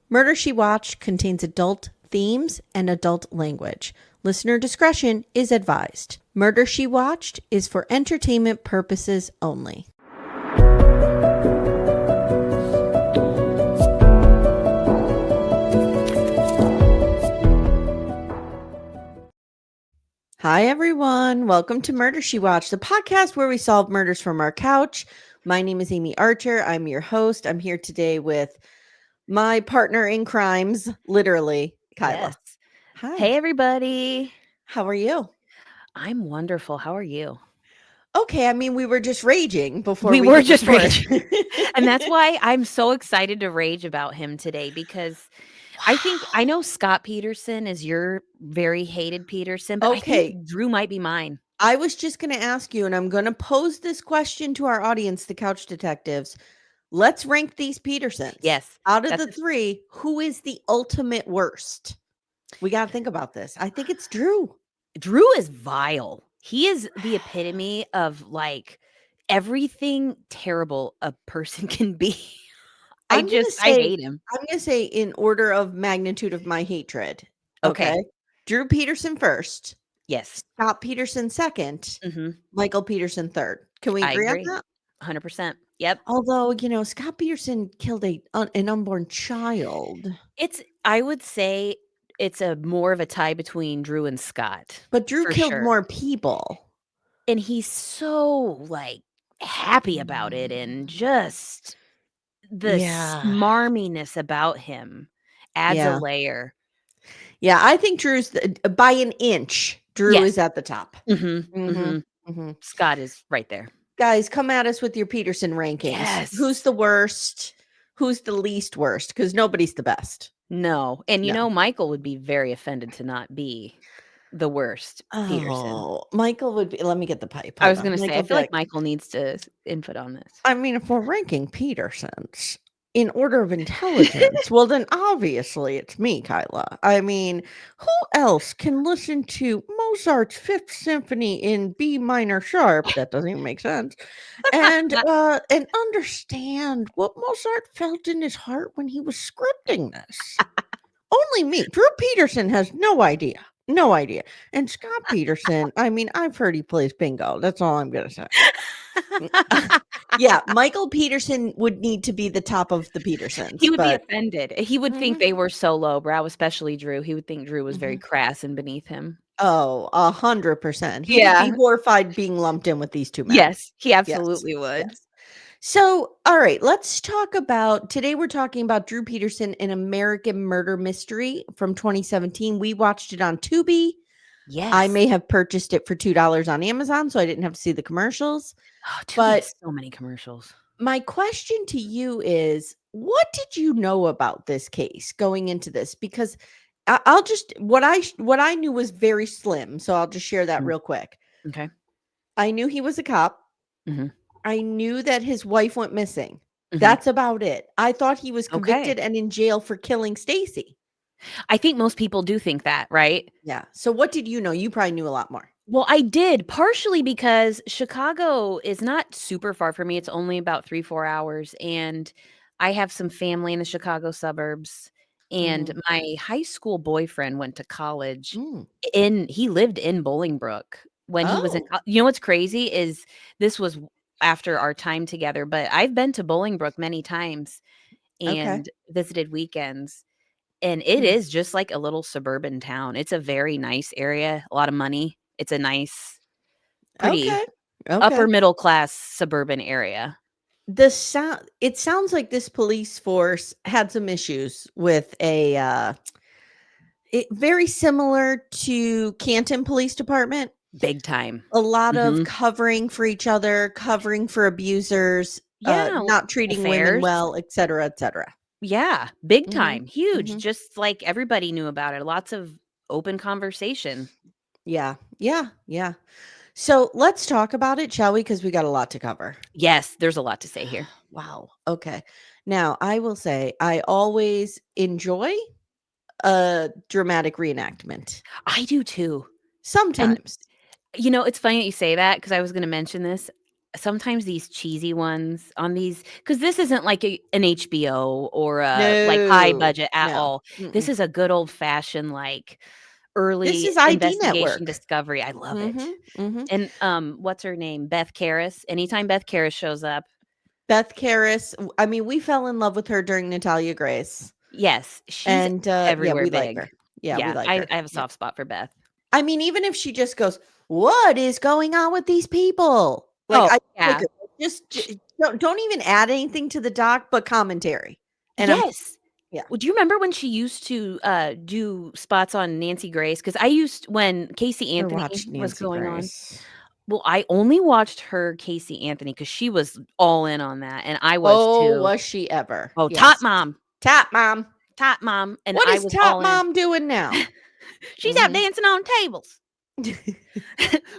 Murder She Watched contains adult themes and adult language. Listener discretion is advised. Murder She Watched is for entertainment purposes only. Hi, everyone. Welcome to Murder She Watched, the podcast where we solve murders from our couch. My name is Amye Archer. I'm your host. I'm here today with my partner in crimes, literally, Kyla. Yes. Hi. Hey, everybody. How are you? I'm wonderful. How are you? Okay, I mean, we were just raging before We we were hit just record. raging. And that's why I'm so excited to rage about him today because I know Scott Peterson is your very hated Peterson, but I Okay, think Drew might be mine. I was just going to ask you, and I'm going to pose this question to our audience, the couch detectives. Let's rank these Petersons. Yes. Out of That's the three, who is the ultimate worst? We got to think about this. I think it's Drew. Drew is vile. He is the epitome of like everything terrible a person can be. I hate him. I'm going to say in order of magnitude of my hatred. Okay. Okay. Drew Peterson first, Yes. Scott Peterson second, Mhm. Michael Peterson third. Can we I agree on agree. that? 100%. Yep. Although, Scott Peterson killed an unborn child, I would say it's a more of a tie between Drew and Scott, but Drew for killed sure. more people. And he's so, like, happy about it and Mm. just the Yeah. smarminess about him adds a Yeah. layer. Yeah, I think by an inch, Drew Yes. is at the top. Mhm, Mhm. mhm. Mhm. Scott is right there. Guys, come at us with your Peterson rankings. Who's Yes. the worst? Who's the least worst? Because nobody's the best. No, and, No. Michael would be very offended to not be the worst Peterson. Oh, Michael would be let me get the pipe, I hold was on. gonna say, I Michael would be feel like like, Michael needs to input on this. I mean, if we're ranking Petersons in order of intelligence, well, then obviously it's me, Kyla. I mean, who else can listen to Mozart's Fifth Symphony in B minor sharp? That doesn't even make sense. And understand what Mozart felt in his heart when he was scripting this. Only me. Drew Peterson has no idea. No idea. And Scott Peterson, I mean, I've heard he plays bingo. That's all I'm gonna say. Yeah, Michael Peterson would need to be the top of the Petersons, He would be but offended. He would think Mhm, they were so lowbrow, especially Drew. He would think Drew was very mhm. crass and beneath him. Oh, 100%. He would be Yeah. horrified being lumped in with these 2 men. Yes, he Yes, absolutely would. yes. So, all right, let's talk about today we're talking about Drew Peterson, An American Murder Mystery from 2017. We watched it on Tubi. I Yes. may have purchased it for $2 on Amazon, so I didn't have to see the commercials. Oh, Tubi But has so many commercials. my question to you is, what did you know about this case going into this? Because I'll just what I knew was very slim, so I'll just share that Mm, real quick. okay. I knew he was a cop. Mhm, I knew that his wife went missing. mhm. That's about it. I thought he was Okay. convicted and in jail for killing Stacy. I think most people do think that, right? Yeah. So what did you know? You probably knew a lot more. Well, I did, partially because Chicago is not super far from me. It's only about 3, 4 hours, and I have some family in the Chicago suburbs, and Mhm. my high school boyfriend went to college Mm. he lived in Bolingbrook when he was in Oh, what's crazy is this was after our time together, but I've been to Bolingbrook many times okay. and visited weekends, and it Hmm. is just like a little suburban town. It's a very nice area, a lot of money. It's a nice, pretty Okay. Okay. upper middle class suburban area. The sound it sounds like this police force had some issues with very similar to Canton Police Department. Big time. A lot of Mhm. covering for each other, covering for abusers, Yeah, lots not of treating women affairs. well, et cetera, et cetera. Yeah, big Mhm. time, huge, Mhm. just like everybody knew about it, lots of open conversation. Yeah. Yeah. Yeah. So let's talk about it, shall we? Because we got a lot to cover. Yes, there's a lot to say here. Wow. Okay. Now, I will say I always enjoy a dramatic reenactment. I do too. And, Sometimes. it's funny that you say that because I was gonna mention this. sometimes these cheesy ones on these, because this isn't like an HBO or a, like, high No, budget at no, all. This mm-mm. is a good old fashioned, like, This early is ID investigation Network. discovery. I love it. Mhm, mhm. And, what's her name? Beth Karis. Anytime Beth Karis shows up, Beth Karis, I mean, we fell in love with her during Natalia Grace, yes, she's and, yeah, everywhere we like big. her. Yeah, we Yeah, like I her. have a Yeah. soft spot for Beth. I mean, even if she just goes, "What is going on with these people?" Like, Oh, I like yeah. her. Just Sh don't even add anything to the doc, but commentary, and I'm Yes. yeah. Well, do you remember when she used to, do spots on Nancy Grace? Because I used when Casey Never Anthony watched was Nancy going on. Grace. Well, I only watched her Casey Anthony because she was all in on that, and I was Oh, too. was she ever. Oh, Yes. Top Tap Mom. mom, and What I is was Top all in. Mom doing now? She's out Mhm. dancing on tables.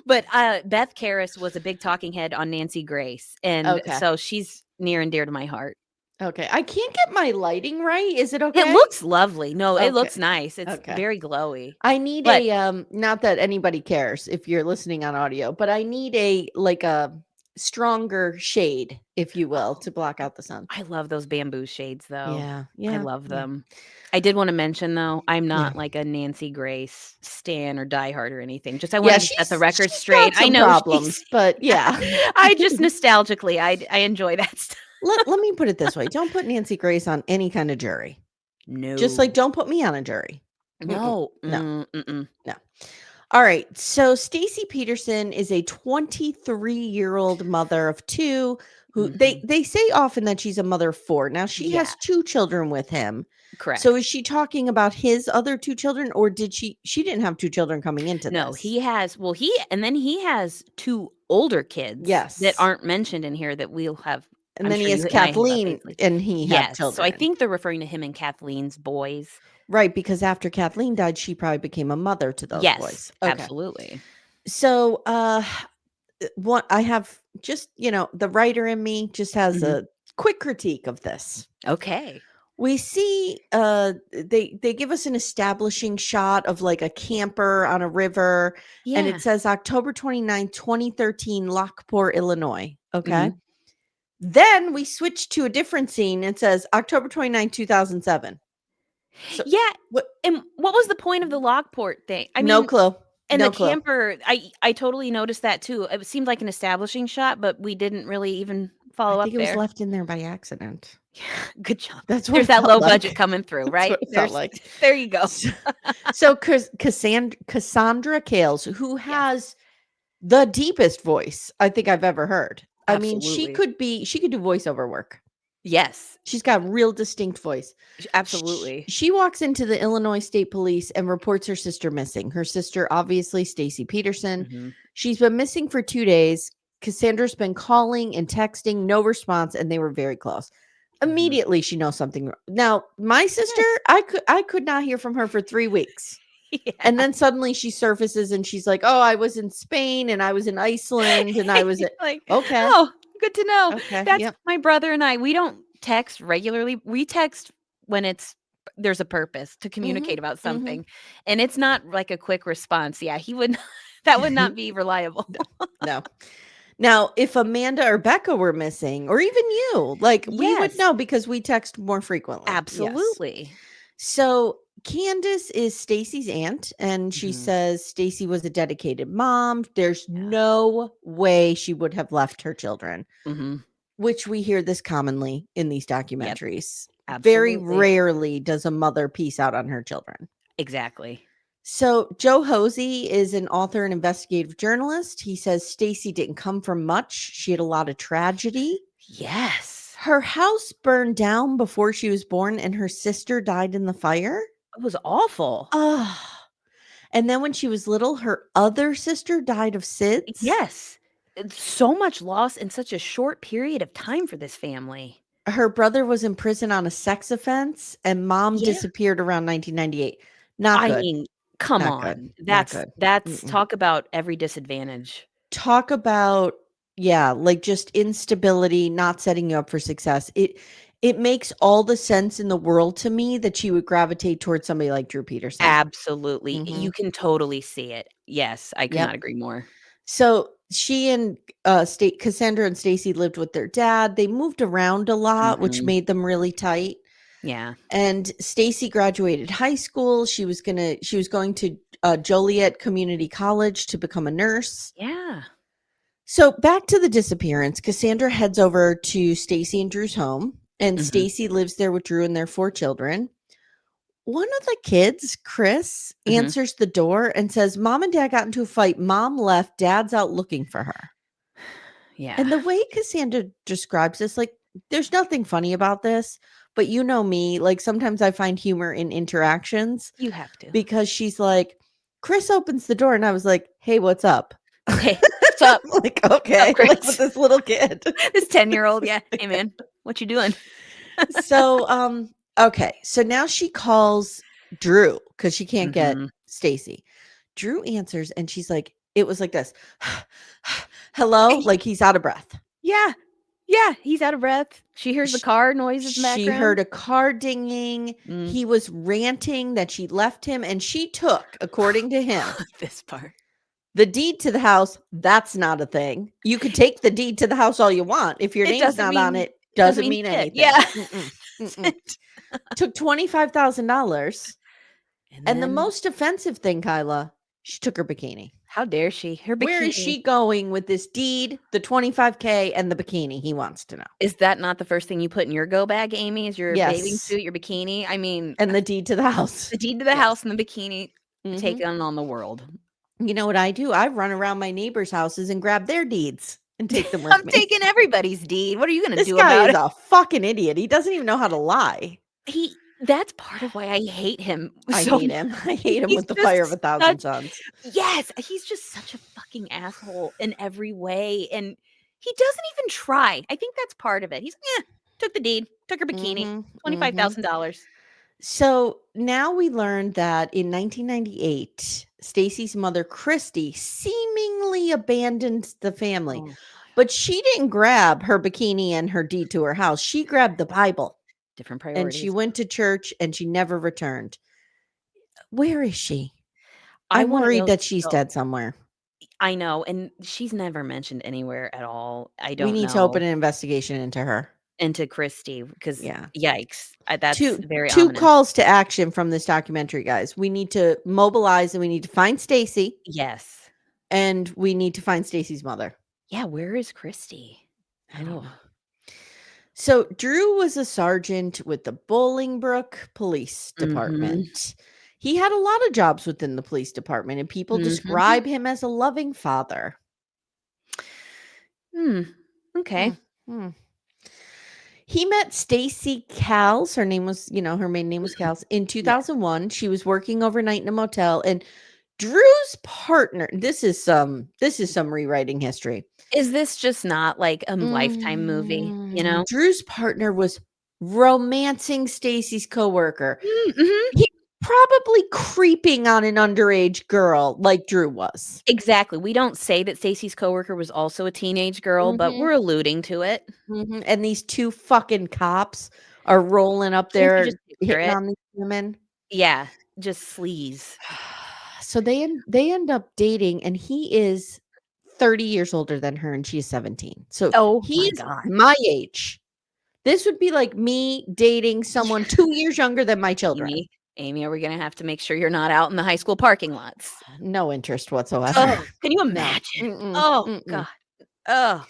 But, Beth Karis was a big talking head on Nancy Grace, and Okay. so she's near and dear to my heart. Okay. I can't get my lighting right. Is it It okay? looks lovely. No, it Okay. looks nice. It's Okay. very glowy. I need But a not that anybody cares if you're listening on audio, but I need a like a stronger shade, if you will, oh, to block out the sun. I love those bamboo shades, though. Yeah. I Yeah. love Yeah. them. I did wanna mention, though, I'm Yeah. not like a Nancy Grace stan or diehard or anything. Just I Yeah, wanted to set the record she's straight. got I some know she's problems, but yeah. I just nostalgically, I enjoy that stuff. Let me put it this way. Don't put Nancy Grace on any kind of jury. Just like No. don't put me on a jury. Mm-mm. No. No. Mm-mm. No. All right. So Stacy Peterson is a 23-year-old mother of two who Mhm. they say often that she's a mother of four. Now she Yeah, has two children with him. So is correct. she talking about his other two children or did she didn't have two children coming into No, this? he has well, he has 2 older kids that Yes. aren't mentioned in here that we'll have And I'm then sure he has you and I have Kathleen updates later. and he had Yes, so I children. think they're referring to him and Kathleen's boys. Right, because after Kathleen died, she probably became a mother to those Yes, boys. Okay. absolutely. So what I have just, the writer in me just has Mhm. a quick critique of this. Okay. We see they give us an establishing shot of like a camper on a river and Yeah. it says October 29th, 2013, Lockport, Illinois. Okay. Mhm. Then we switch to a different scene and it says October 29th, 2007. So Yeah, what and what was the point of the Lockport thing? I no mean, clue. and the No clue. camper, I totally noticed that too. It seemed like an establishing shot, but we didn't really even I follow think up it was there. left in there by accident. Good job. That's what There's it that felt low budget like. coming through, That's right? what it felt like. There you go. So, so Cassandra Kales, who Yes, has the deepest voice I think I've ever heard. I mean, absolutely. she could do voiceover work. Yes, She's got real distinct voice. absolutely. She walks into the Illinois State Police and reports her sister missing. Her sister, obviously, Stacy Peterson. Mhm. She's been missing for 2 days. Cassandra's been calling and texting, no response, and they were very close. Mhm. Immediately, she knows something. Now, my sister, Yes. I could not hear from her for 3 weeks. And Yeah. then suddenly she surfaces and she's like, "Oh, I was in Spain and I was in Iceland and I was at." Like, Okay. "Oh, good to know." Okay. That's Yep. my brother and I, we don't text regularly. We text when there's a purpose to Mhm. communicate about Mhm. something, and it's not like a quick response. Yeah, he would not that would not be reliable. No. No. Now, if Amanda or Becca were missing, or even you, like we would Yes, know because we text more frequently. Yes. absolutely. So Candace is Stacy's aunt, and she Mhm. says Stacy was a dedicated mom. There's Yeah. no way she would have left her children, Mhm. which we hear this commonly in these Yep, documentaries. Very absolutely. rarely does a mother piece out on her children. Exactly. So Joe Hosey is an author and investigative journalist. He says Stacy didn't come from much. She had a lot of tragedy. Yes. Her house burned down before she was born, and her sister died in the fire. It was awful. Ah, and then when she was little, her other sister died of SIDS. Yes. It's so much loss in such a short period of time for this family. Her brother was in prison on a sex offense, and mom Yeah. disappeared around 1998. Not I good. mean, come Not good. on. Not That's good. that's Mm-mm. talk about every disadvantage. Talk about, yeah, like just instability, not setting you up for success. It makes all the sense in the world to me that she would gravitate towards somebody like Drew Peterson. Absolutely. Mhm. You can totally see it. Yes, I could Yep. not agree more. So she and Cassandra and Stacy lived with their dad. They moved around a lot, which Mhm. made them really tight. Yeah. And Stacy graduated high school. She was going to Joliet Community College to become a nurse. Yeah. So back to the disappearance. Cassandra heads over to Stacy and Drew's home, and Mhm. Stacy lives there with Drew and their 4 children. One of the kids, Chris, Mhm. answers the door and says, "Mom and Dad got into a fight. Mom left. Dad's out looking for her." Yeah. And the way Cassandra describes this, like, there's nothing funny about this, but you know me, like, sometimes I find humor in interactions You have to. because she's like, Chris opens the door, and I was like, "Hey, what's up?" Hey, what's up? Like, What's up, okay, like with Chris? this little kid. This 10-year-old, yeah. "Hey, man, what you doing?" So, okay, so now she calls Drew because she can't get Mhm. Stacy. Drew answers, and she's like, it was like this, hello, like he's out of breath. Yeah. Yeah, he's out of breath. She hears the Sh car noises in the She heard background. a car dinging. Mm. He was ranting that she left him, and she took, according to him, This part. the deed to the house. That's not a thing. You could take the deed to the house all you want. If your It name's doesn't not on mean it, it doesn't doesn't mean mean shit. anything. Yeah. Mm-mm, mm-mm. Took $25,000. And And the then most offensive thing, Kyla, she took her bikini. how dare she? Her Where is bikini. she going with this deed, the 25K, and the bikini? He wants to know. Is that not the first thing you put in your go bag, Amy? Is your bathing Yes. suit, your bikini? I mean, And the deed to the house. the deed to the Yes. house and the bikini Mhm. taking on the world. You know what I do? I run around my neighbors' houses and grab their deeds and take them with I'm me. taking everybody's deed. What are you gonna This do guy about is it? a fucking idiot. He doesn't even know how to lie. That's part of why I hate him I so hate much. him. I hate him He's with the fire of just a thousand such suns. yes, he's just such a fucking asshole in every way, and he doesn't even try. I think that's part of it. He's, "Yeah, took the deed, took her bikini, Mhm. Mhm. $25,000." So now we learned that in 1998, Stacy's mother, Christy, seemingly abandoned the family, Oh, but she didn't grab her bikini and her deed to her house. She grabbed the Bible different and she priorities. went to church and she never returned. Where is she? I I'm wanna worried know that she's so dead somewhere. I know, and she's never mentioned anywhere at all. I We don't need to open know. an investigation into her. Into Christie, because Yeah. yikes, that's Two very two ominous. calls to action from this documentary, guys. We need to mobilize and we need to find Stacy Yes. and we need to find Stacy's mother. Yeah, where is Christy? I don't Oh. know. So Drew was a sergeant with the Bolingbrook Police Mhm. Department. He had a lot of jobs within the police department, and people Mhm. describe him as a loving father. Hmm, okay. Hmm, hmm. He met Stacy Cals. Her name was, her maiden name was Cals. In Yeah. 2001, she was working overnight in a motel, and Drew's partner. This is some rewriting history. Is this just not like a Lifetime movie, you know? Drew's partner was romancing Stacy's coworker. Mm, mhm. He probably creeping on an underage girl like Drew was. Exactly, we don't say that Stacy's coworker was also a teenage girl, but Mhm, we're alluding to it. mhm, and these 2 fucking cops are rolling up Can't you just there picture hitting it? on these women. Yeah, just sleaze. So they end up dating, and he is 30 years older than her, and she's 17. So Oh he my is god. my age. This would be like me dating someone 2 years younger than my children. Amy, are we gonna have to make sure you're not out in the high school parking lots? No interest whatsoever. Oh, can you No. imagine? Mm-mm, Oh mm-mm. god. Oh,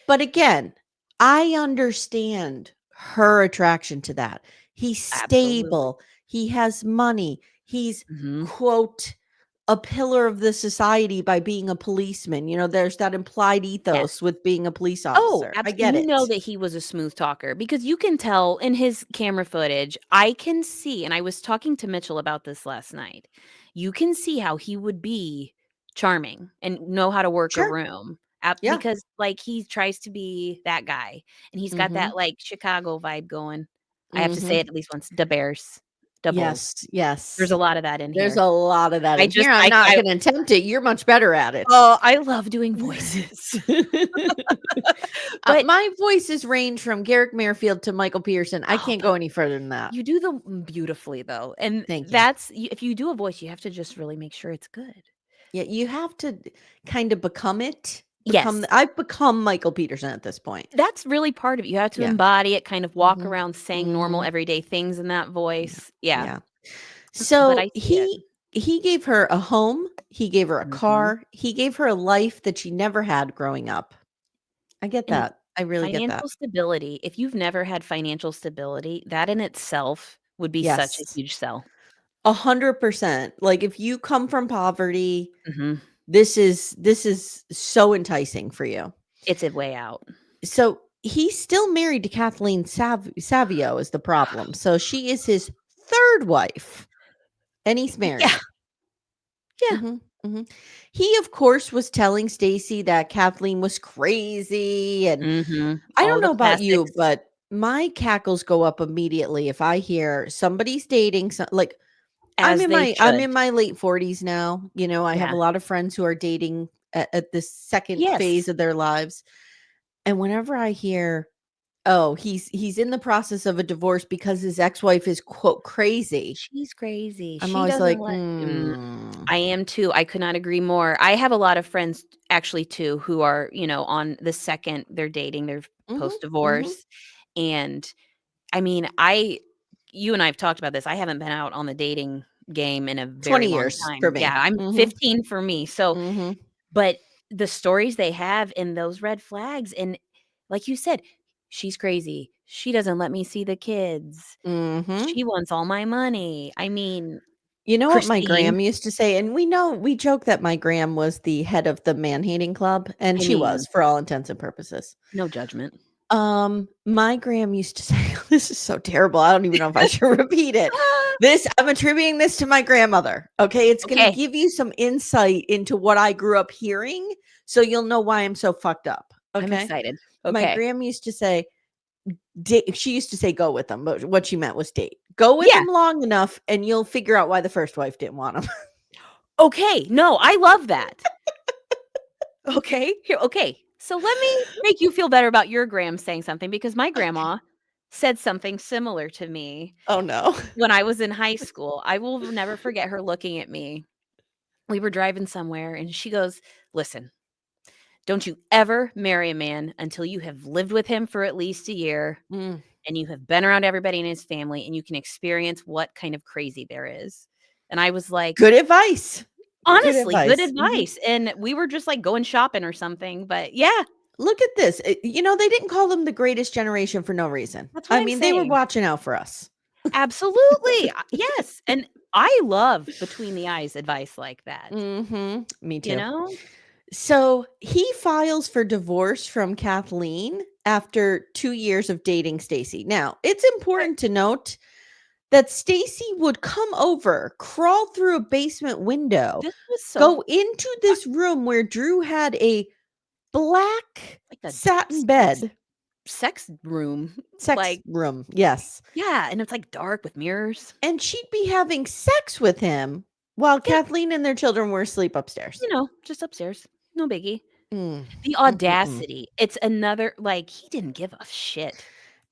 But again, I understand her attraction to that. He's absolutely. stable. He has money. He's, Mhm. quote, a pillar of the society by being a policeman. There's that implied Yes. ethos with being a police Oh, officer. I get you know it. that he was a smooth talker because you can tell in his camera footage, I can see, and I was talking to Mitchell about this last night. You can see how he would be charming and know how to work a Sure. room, Yeah. because, like, he tries to be that guy, and he's got that, Mhm. like, Chicago vibe going. I have to say Mhm. it at least once, Da Bears, Da Bulls. Yes. There's a Yes. lot of that in There's here. a lot of that I in just here. I'm not I gonna attempt it. You're much better at it. oh, I love doing voices. But My voices range from Garrick Merfield to Michael Pearson. I oh, can't go any further than that. you do them beautifully, though, and Thank you. that's if you do a voice, you have to just really make sure it's good. Yeah, you have to kind of become it. Yes. I've become Michael Peterson at this point. That's really part of it. You have to Yeah. embody it, kind of walk Mhm. around saying normal Mhm. everyday things in that Yeah. voice. Yeah, Yeah. but So I see it. he gave her a home, he gave her a Mhm. car, he gave her a life that she never had growing up. I get And that. I really get that. financial stability, if you've never had financial stability, that in itself would be such a Yes. huge sell. 100%. Like, if you come from poverty, Mhm. this is so enticing for you. It's a way out. So, he's still married to Kathleen Savio is the problem. So, she is his 3rd wife, and he's Yeah, married. yeah. Mhm, mhm. He, of course, was telling Stacy that Kathleen was crazy, and Mhm. I All don't the know about you, classics but my cackles go up immediately if I hear somebody's dating like as they I'm should. in my late 40s now. I have a Yeah. lot of friends who are dating at this second phase Yes. of their lives. And whenever I hear, oh, he's in the process of a divorce because his ex-wife is quote crazy, She's crazy. I'm She always doesn't like, let I am too. I could not agree more. I have a lot of friends actually too who are, on the second they're dating, they're mhm, mhm. post-divorce. And I mean, I you and I have talked about this. I haven't been out on the dating game in a very 20 long years for time. Yeah, me. I'm Mhm, 15 for me. So, mhm, but the stories they have in those red flags and like you said, she's crazy. She doesn't let me see the kids. mhm. She wants all my money. I mean, You know what my Christine, gram used to say? And we joke that my gram was the head of the man-hating club, and I she mean, was for all intents and purposes. no judgment. My gram used to say this is so terrible, I don't even know if I should repeat it. Ah, I'm attributing this to my grandmother, okay? It's gonna okay, give you some insight into what I grew up hearing, so you'll know why I'm so fucked up, I'm okay? excited. My Okay. gram used to say she used to say go with them, but what she meant was date. Go with Yeah. them long enough, and you'll figure out why the first wife didn't want him. Okay. No, I love that. Okay. Here, okay. So let me make you feel better about your gram saying something because my Okay. grandma said something similar to me Oh, no. when I was in high school. I will never forget her looking at me. We were driving somewhere and she goes, "Listen, don't you ever marry a man until you have lived with him for at least a year Mm. and you have been around everybody in his family and you can experience what kind of crazy there is." And I was like, Good advice. Good honestly, good advice. Mhm. advice. And we were just like going shopping or something. But yeah, Look at this. They didn't call them the greatest generation for no reason. that's what I I'm mean, they were saying. watching out for us. Absolutely. Yes. And I love between the eyes advice like that. Mhm. Me You too. know? So, he files for divorce from Kathleen after 2 years of dating Stacy. Now, it's But important to note that Stacy would come over, crawl through a basement window, this was so go into this room where Drew had a black like a satin sex bed. sex room. Sex Like, room, yes. yeah, and it's like dark with mirrors. And she'd be having sex with him while Yeah, Kathleen and their children were asleep upstairs. just upstairs. No biggie. Mm. The Mm-mm-mm. audacity. It's another like he didn't give a shit.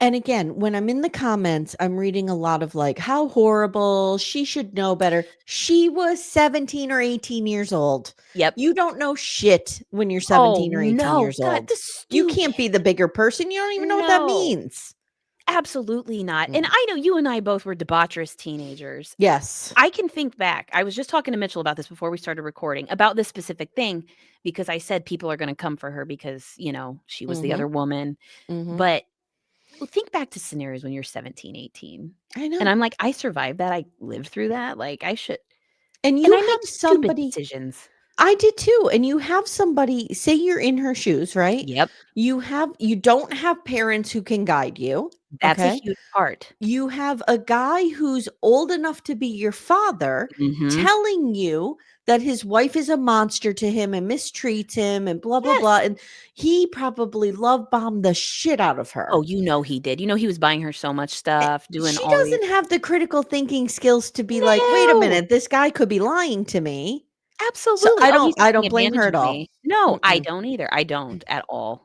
And again, when I'm in the comments, I'm reading a lot of like, how horrible, she should know better. She was 17 or 18 years old. Yep. You don't know shit when you're Oh 17 or 18 no, years God, old. the You can't be stupid. the bigger person. You don't even know what that No. means. Absolutely not, and Mm. I know you and I both were debaucherous teenagers. Yes. I can think back I was just talking to Mitchell about this before we started recording, about this specific thing, because I said people are gonna come for her because, she was the Mm-hmm. other woman, Mm-hmm. but think back to scenarios when you're 17, 18, I and know. I'm like, "I survived that, I lived through that, like, I should." And And you I have make stupid somebody decisions. I did too, and you have somebody say you're in her shoes, right? Yep, You don't have parents who can guide you, that's a okay? huge part. You have a guy who's old enough to be your father Mhm. telling you that his wife is a monster to him and mistreats him and blah, blah, blah, Yes. and he probably love bombed the shit out of Oh, her. he did. He was buying her so much Eh, stuff, doing she all these. doesn't have the critical thinking skills to be like, "Wait a No! minute, this guy could be lying to me." So Absolutely. Oh, he's I taking don't blame her advantage at of all. me. No, I Mm-mm. don't either. I don't at all.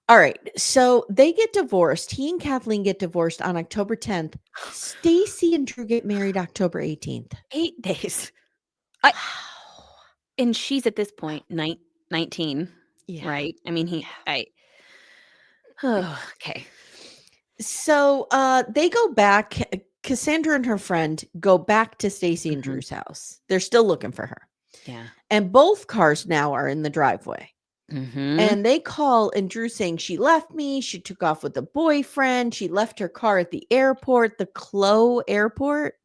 All right. So they get divorced. He and Kathleen get divorced on October 10th. Stacy and Drew get married October 18th. 8 days. I Wow. and she's at this point 19. Yeah. right? I mean, Yeah. oh, okay. So, they go back Cassandra and her friend go back to Stacy and Mhm. Drew's house. They're still looking for her. Yeah. And both cars now are in the driveway. Mhm. And they call and Drew saying she left me, she took off with a boyfriend, she left her car at the airport, the Clo airport.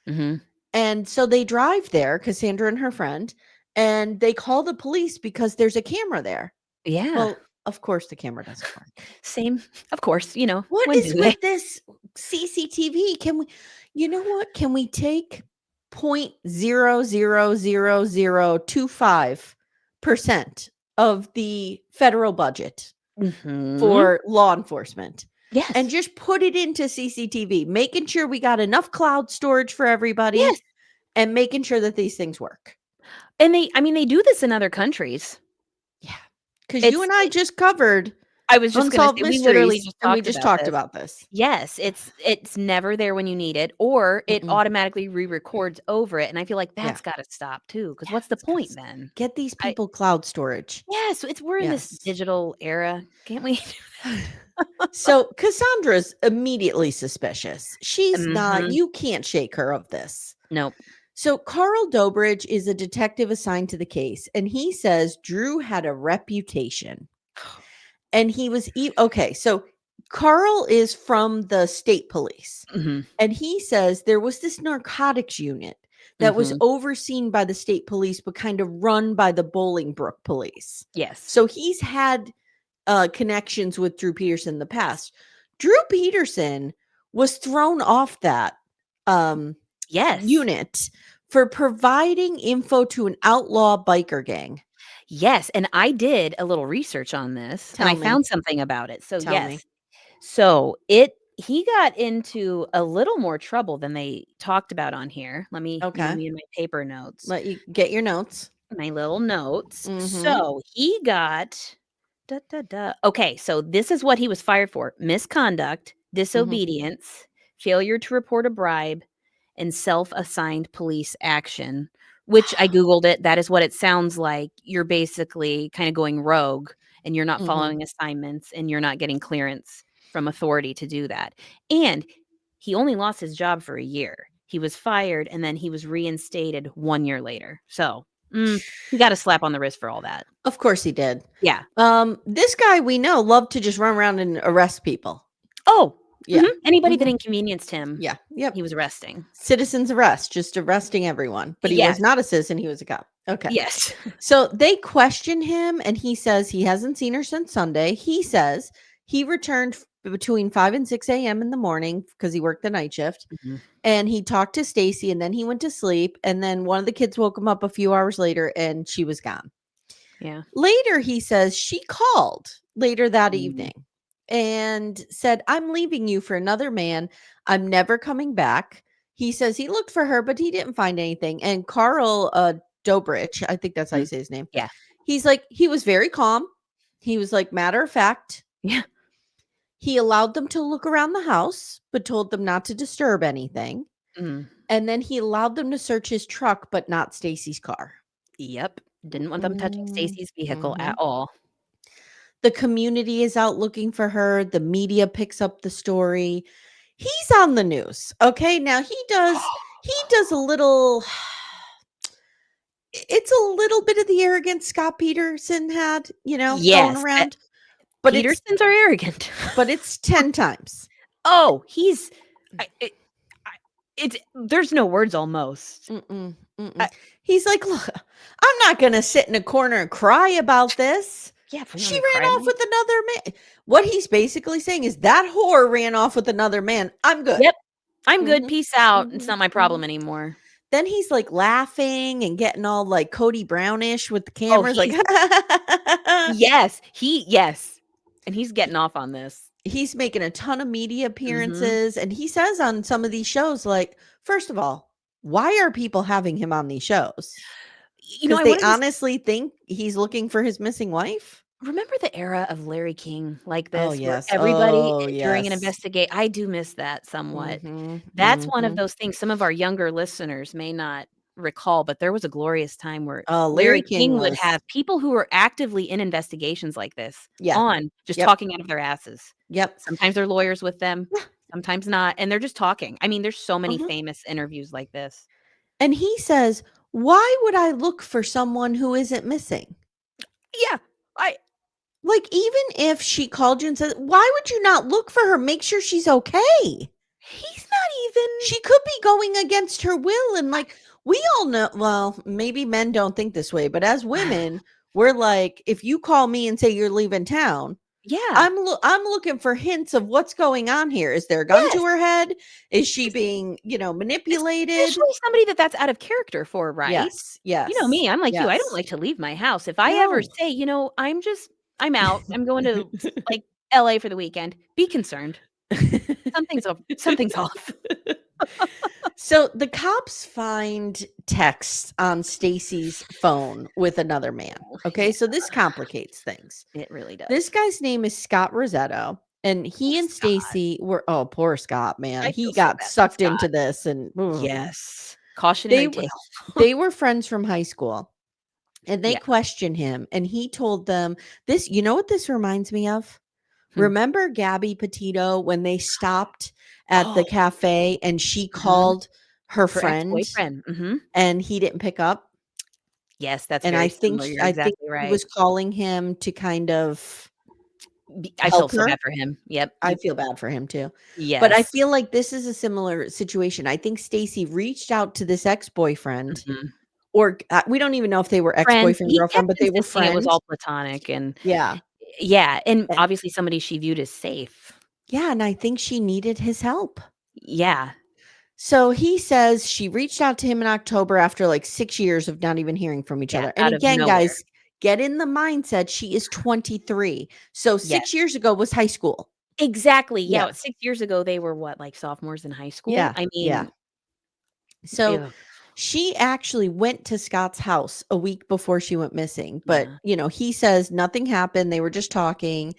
Mhm. And so they drive there, Cassandra and her friend, and they call the police because there's a camera there. Yeah. Well, of course the camera doesn't work. Same, of course, What when do is they? with this CCTV? Can we, you know what? Can we take 0.000025% of the federal budget Mhm. for law enforcement and Yes. just put it into CCTV, making sure we got enough cloud storage for everybody Yes. and making sure that these things work? And I mean, they do this in other countries. Yeah. Because you It's and I just covered I was just gonna unsolved say, we literally mysteries just and we talked just about talked this. about this. Yes, it's never there when you need it, or it Mm-mm. automatically re-records over it, and I feel like Yeah. that's gotta stop too, because Yeah. what's the It's got point to then? get these I people cloud storage. Yeah, so we're in this Yes. digital era. Can't we? So Cassandra's immediately suspicious. She's not, Mhm. you can't shake her of this. Nope. So Carl Dobridge is a detective assigned to the case, and he says Drew had a reputation. And he was okay. So Carl is from the state police, Mhm. and he says there was this narcotics unit that was Mhm. overseen by the state police, but kind of run by the Bolingbrook police. Yes. So he's had connections with Drew Peterson in the past. Drew Peterson was thrown off that um, Yes. unit for providing info to an outlaw biker gang. Yes, and I did a little research on this, and I Tell me. found something about it. So, Tell me. yes. So, he got into a little more trouble than they talked about on here. Let Okay. me in my paper notes. Let you get your notes. My little notes. Mhm. So, he got da, da, da. Okay, so this is what he was fired for: misconduct, Mhm. disobedience, failure to report a bribe, and self-assigned police action, which I Googled it. That is what it sounds like. You're basically kinda going rogue, and you're not Mhm. following assignments, and you're not getting clearance from authority to do that. And he only lost his job for a year. He was fired, and then he was reinstated 1 year later. So, he got a slap on the wrist for all that. Of course he did. Yeah. This guy we know loved to just run around and arrest people. Oh, Yeah. anybody that Mhm. inconvenienced him, Yeah. Yep. he was arresting. Citizens arrest, just arresting everyone. But he was Yes. not a citizen, he was a cop. Okay. Yes. So they question him and he says he hasn't seen her since Sunday. He says he returned between 5 and 6 a.m. in the morning because he worked the night shift. Mhm. And he talked to Stacy and then he went to sleep. And then one of the kids woke him up a few hours later and she was gone. Yeah. Later, he says she called later that Mm. evening and said, I'm leaving you for another man. I'm never coming back. He says he looked for her, but he didn't find anything. And Carl Dobrich, I think that's how you Mm. say his name. Yeah. He's like, he was very calm. He was like, matter of fact, Yeah. he allowed them to look around the house, but told them not to disturb anything. Mm. And then he allowed them to search his truck, but not Stacy's car. Yep. Didn't want them touching Mm, Stacy's vehicle at mhm. all. The community is out looking for her. The media picks up the story. He's on the news. Okay. Now he does a little it's a little bit of the arrogance Scott Peterson had, going Yes, around, but it's Petersons are arrogant. but it's 10 times. Oh, he's I it's there's no words almost. Mm-mm, mm-mm. I He's like, look, I'm not gonna sit in a corner and cry about this. Yeah, if we're She gonna ran cry off about it. with another man. What he's basically saying is that whore ran off with another man. I'm good. Yep. I'm good, Mhm, peace out. It's mhm, not my mhm. problem anymore. Then he's, like, laughing and getting all, like, Cody Brownish with the Oh, cameras, like, he's yes, and he's getting off on this. he's making a ton of media Mhm. appearances, and he says on some of these shows, like, first of all, why are people having him on these shows? Because I they wanted to honestly think he's looking for his missing wife? remember the era of Larry King like Oh, this, where yes. everybody Oh, during an yes. investigate I do miss that somewhat. Mhm, That's one of mhm. those things some of our younger listeners may not recall, but there was a glorious time where Larry Larry King King would was have people who were actively in investigations like this yeah. on, just Yep. talking out of their asses. Yep. Sometimes they're lawyers with them, Yeah. sometimes not, and they're just talking. I mean, there's so many Uh-huh. famous interviews like this. And he says, "Why would I look for someone who isn't missing?" Yeah, I Like, even if she called you and said, "Why would you not look for her? Make sure she's okay." he's not even She could be going against her will, and, like, we all know well, maybe men don't think this way, but as women, we're like, if you call me and say you're leaving town, Yeah. I'm looking for hints of what's going on here. Is there a gun to Yes. her head? Is she Es being, manipulated? especially somebody that's out of character for, right? Yes, You know yes, me, I'm like you, I don't yes. like to leave my house. If I ever No. say, I'm out, I'm going to, like, LA for the weekend," be concerned. Something's off. So the cops find texts on Stacy's phone with another man. Okay, Yeah, so this complicates things. it really This does. guy's name is Scott Rosetto, and Poor he and Scott. Stacy were oh, poor Scott, man. I He feel so got bad for sucked into Scott. this and ugh. Yes. They Cautionary were tale. they were friends from high school, and they Yeah. questioned him, and he told them this, you know what this reminds me of? Hmm. Remember Gabby Petito when they stopped at Oh, the cafe and she mhm. called her Her friend ex-boyfriend. Mhm. and he didn't pick up? Yes, that's And very similar. You're I think exactly she right. was calling him to kind of I feel help so her. bad for him. Yep. I feel bad for him too. But I Yes. feel like this is a similar situation. I think Stacy reached out to this ex-boyfriend Mhm. or we don't even know if they were Friends. ex-boyfriend, He girlfriend, kept but they were insisting it was friends. all platonic and Yeah. yeah, and And obviously somebody she viewed as safe. yeah, and I think she needed his help. Yeah. So he says she reached out to him in October after like 6 years of not even hearing from each Yeah, other. And out of again, nowhere. guys, get in the mindset she is 23. So Yes. 6 years ago was high school. Exactly. Yeah, Yeah. 6 years ago, they were what, like, sophomores in high school? Yeah. I Yeah. mean, So ugh, she actually went to Scott's house a week before she went missing. But, yeah, he says nothing happened. They were just talking.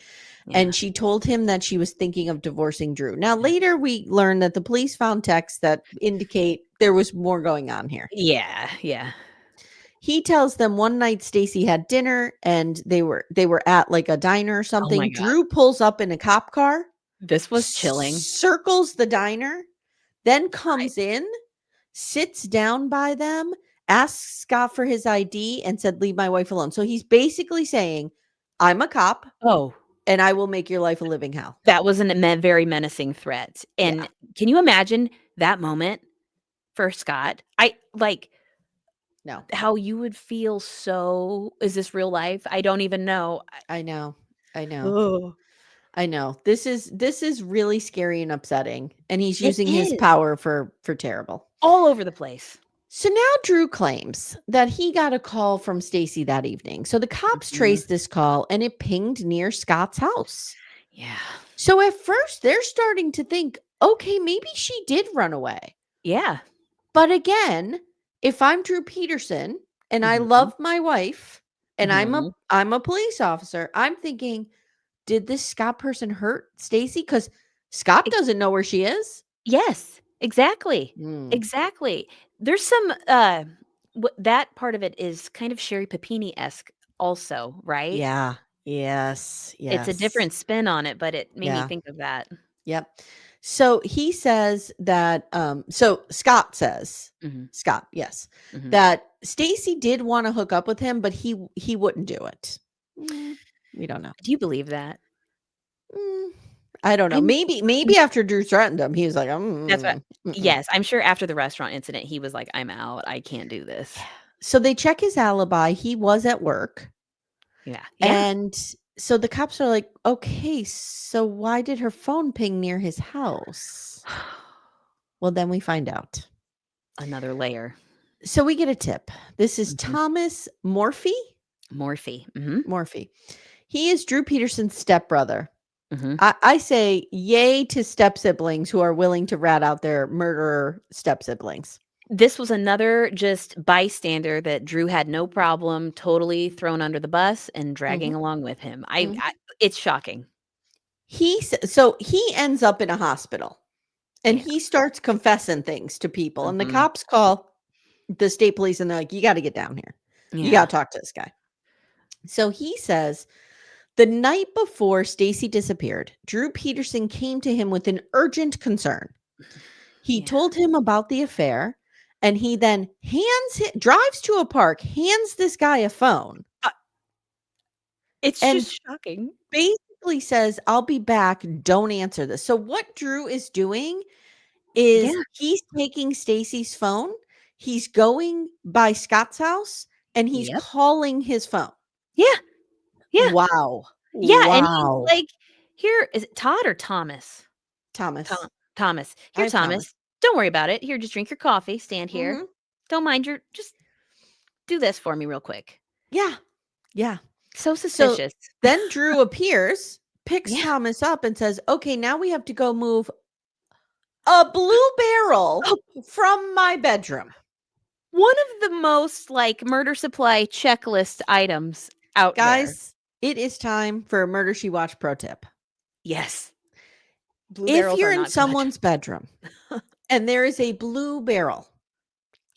yeah, And she told him that she was thinking of divorcing Drew. Now, yeah. later we learned that the police found texts that indicate there was more going on here. Yeah, yeah. He tells them one night Stacy had dinner and they were at like a diner or Oh my something. god. Drew pulls up in a cop car, This was chilling. circles the diner, then I comes in, sits down by them, asks Scott for his ID and said, "Leave my wife alone." So he's basically saying, "I'm a cop oh, and I will make your life a living hell." that was very menacing threat, Yeah. and can you imagine that moment for Scott? I like, No. how you would feel so, "Is this real life? I don't even know." I know. I know. Oh, I know. This is really scary and upsetting, and he's it using his is. power for terrible. All over the place. So now Drew claims that he got a call from Stacy that evening. So the cops Mhm. traced this call and it pinged near Scott's house. Yeah. So at first they're starting to think, okay, maybe she did run away. Yeah. But again, if I'm Drew Peterson and I Mhm. love my wife and Mhm. I'm a police officer, I'm thinking, did this Scott person hurt Stacy? Because Scott doesn't know where she is. Yes, exactly, Mm. exactly. There's some, that part of it is kind of Sherry Papini-esque also, right? Yeah. Yes. It's a Yes. different spin on it, but it made me Yeah. think of that. Yep. So he says that so Scott says, Mhm, Scott, yes, mhm. that Stacy did want to hook up with him, but he wouldn't do it. Mm, we don't know. Do you believe that? Mm, I don't know. I'm I'm Maybe after Drew threatened him, he was like, that's what mm-mm. yes, I'm sure after the restaurant incident, he was like, "I'm out, I can't do Yeah. this." So they check his alibi. He was at work. Yeah, yeah. And so the cops are like, okay, so why did her phone ping near his house? Well, then we find out. Another layer. So we get a tip. This is Mhm. Thomas Morphy. Morphe. Mhm, Morphy. He is Drew Peterson's stepbrother. mhm. I say yay to step siblings who are willing to rat out their murderer step siblings. This was another just bystander that Drew had no problem totally thrown under the bus and dragging Mhm, along with him. mhm. It's shocking. So he ends up in a hospital and Yeah. he starts confessing things to people, and the Mhm. cops call. the state police, and they're like, you got to get down here. You Yeah. got to talk to this guy. So he says the night before Stacy disappeared, Drew Peterson came to him with an urgent concern. He Yeah. told him about the affair, and he then drives to a park, hands this guy a phone, Uh, it's and just shocking. basically says, "I'll be back. Don't answer this." So what Drew is doing Yeah. is he's taking Stacy's phone, he's going by Scott's house, and he's Yep. calling his phone. Yeah. Yeah. Wow. Yeah, and he's Wow. like, "Here is it Todd or Thomas?" Thomas. Thomas. I "Here, have Thomas. Thomas, don't worry about it. Here, just drink your coffee, stand here. Mhm. Don't mind your just do this for me real quick." Yeah. Yeah. So So suspicious. then Drew appears, picks Yeah. Thomas up, and says, "Okay, now we have to go move a blue barrel Oh, from my bedroom." one of the most, like, murder supply checklist items out there. Guys, it is time for a Murder She Watched pro tip. Yes. Blue If barrels you're are in not good. someone's bedroom and there is a blue barrel,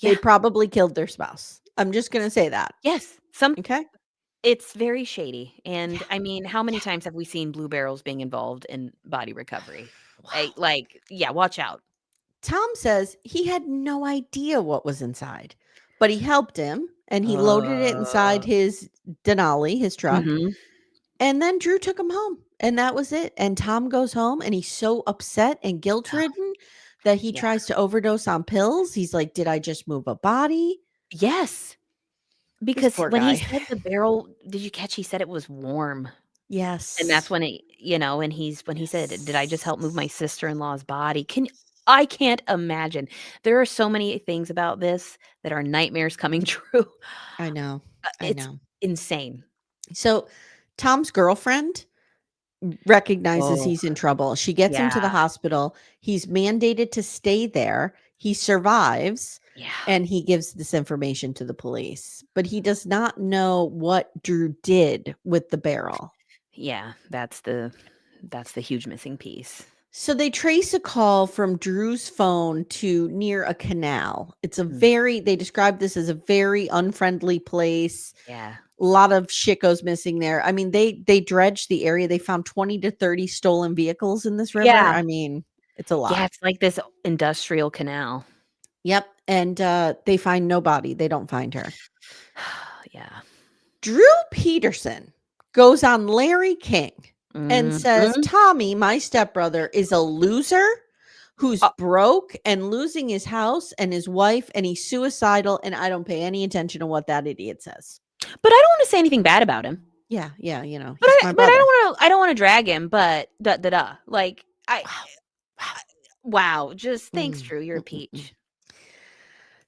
they Yeah. probably killed their spouse. I'm just going to say that. Yes. Some Okay? It's very shady, and, Yeah. I mean, how many Yeah. times have we seen blue barrels being involved in body recovery? Wow. Yeah, watch out. Tom says he had no idea what was inside, but he helped him and he loaded it inside Uh. his Denali, his truck. Mhm. And then Drew took him home, and that was it. And Tom goes home and he's so upset and guilt ridden that he Yeah. tries to overdose on pills. He's like, "Did I just move a body?" Yes, This because poor when he guy. said the barrel did you catch he said it was warm? And that's Yes. when and when he said, "Did I just help move my Yes. sister-in-law's body?" I can't imagine. There are so many things about this that are nightmares coming true. I know. I It's know. insane. So Tom's girlfriend recognizes Oh, he's in trouble. She gets him to the yeah, hospital. He's mandated to stay there. He survives yeah, and he gives this information to the police, but he does not know what Drew did with the barrel. yeah, that's the huge missing piece. So they trace a call from Drew's phone to near a canal. Mm, They describe this as a very unfriendly place. yeah. A lot of shit goes missing there. I mean, they dredged the area. They found 20 to 30 stolen vehicles in this river. Yeah, I mean, it's a lot. yeah, it's like this industrial canal. Yep. And they find no body. They don't find her. Yeah. Drew Peterson goes on Larry King and says, Mhm. Tommy, my stepbrother, is a loser who's Oh, broke and losing his house and his wife, and he's suicidal. And I don't pay any attention to what that idiot says. but I don't wanna say anything bad about him. Yeah. Yeah. He's my brother. I don't wanna drag him, but Like, Wow. Wow. wow, just thanks, Mm, Drew, you're a mm, mm, mm. peach.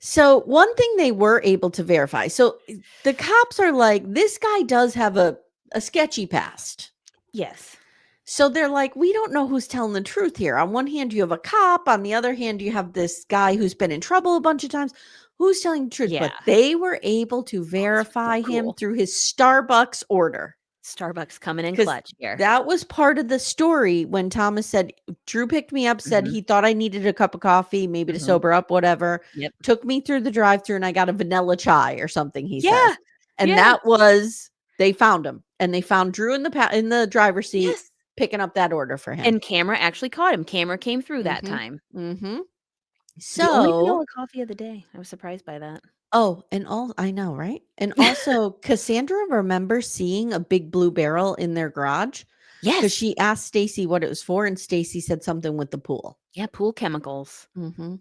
So one thing they were able to verify. So the cops are like, this guy does have a sketchy past. Yes. So they're like, we don't know who's telling the truth here. On one hand, you have a cop. On the other hand, you have this guy who's been in trouble a bunch of times. Who's telling the truth? Yeah. But they were able to Oh, it's so verify him cool. through his Starbucks order. Starbucks coming in Because clutch here. that was part of the story when Thomas said, Drew picked me up, said Mhm, he thought I needed a cup of coffee, maybe to mhm. sober up, whatever. Yep. Took me through the drive through and I got a vanilla chai or something, he Yeah, says. And yeah, that was, they found him. And they found Drew in in the driver's seat yes. picking up that order for him. And camera actually caught him. Camera came through that Mm-hmm. time. Mm-hmm. The only So, vanilla coffee of the day. I was surprised by that. oh, and all I know, right? And also, Cassandra remembers seeing a big blue barrel in their garage because Yes. she asked Stacy what it was for, and Stacy said something with the pool. Yeah, pool chemicals. Mhm.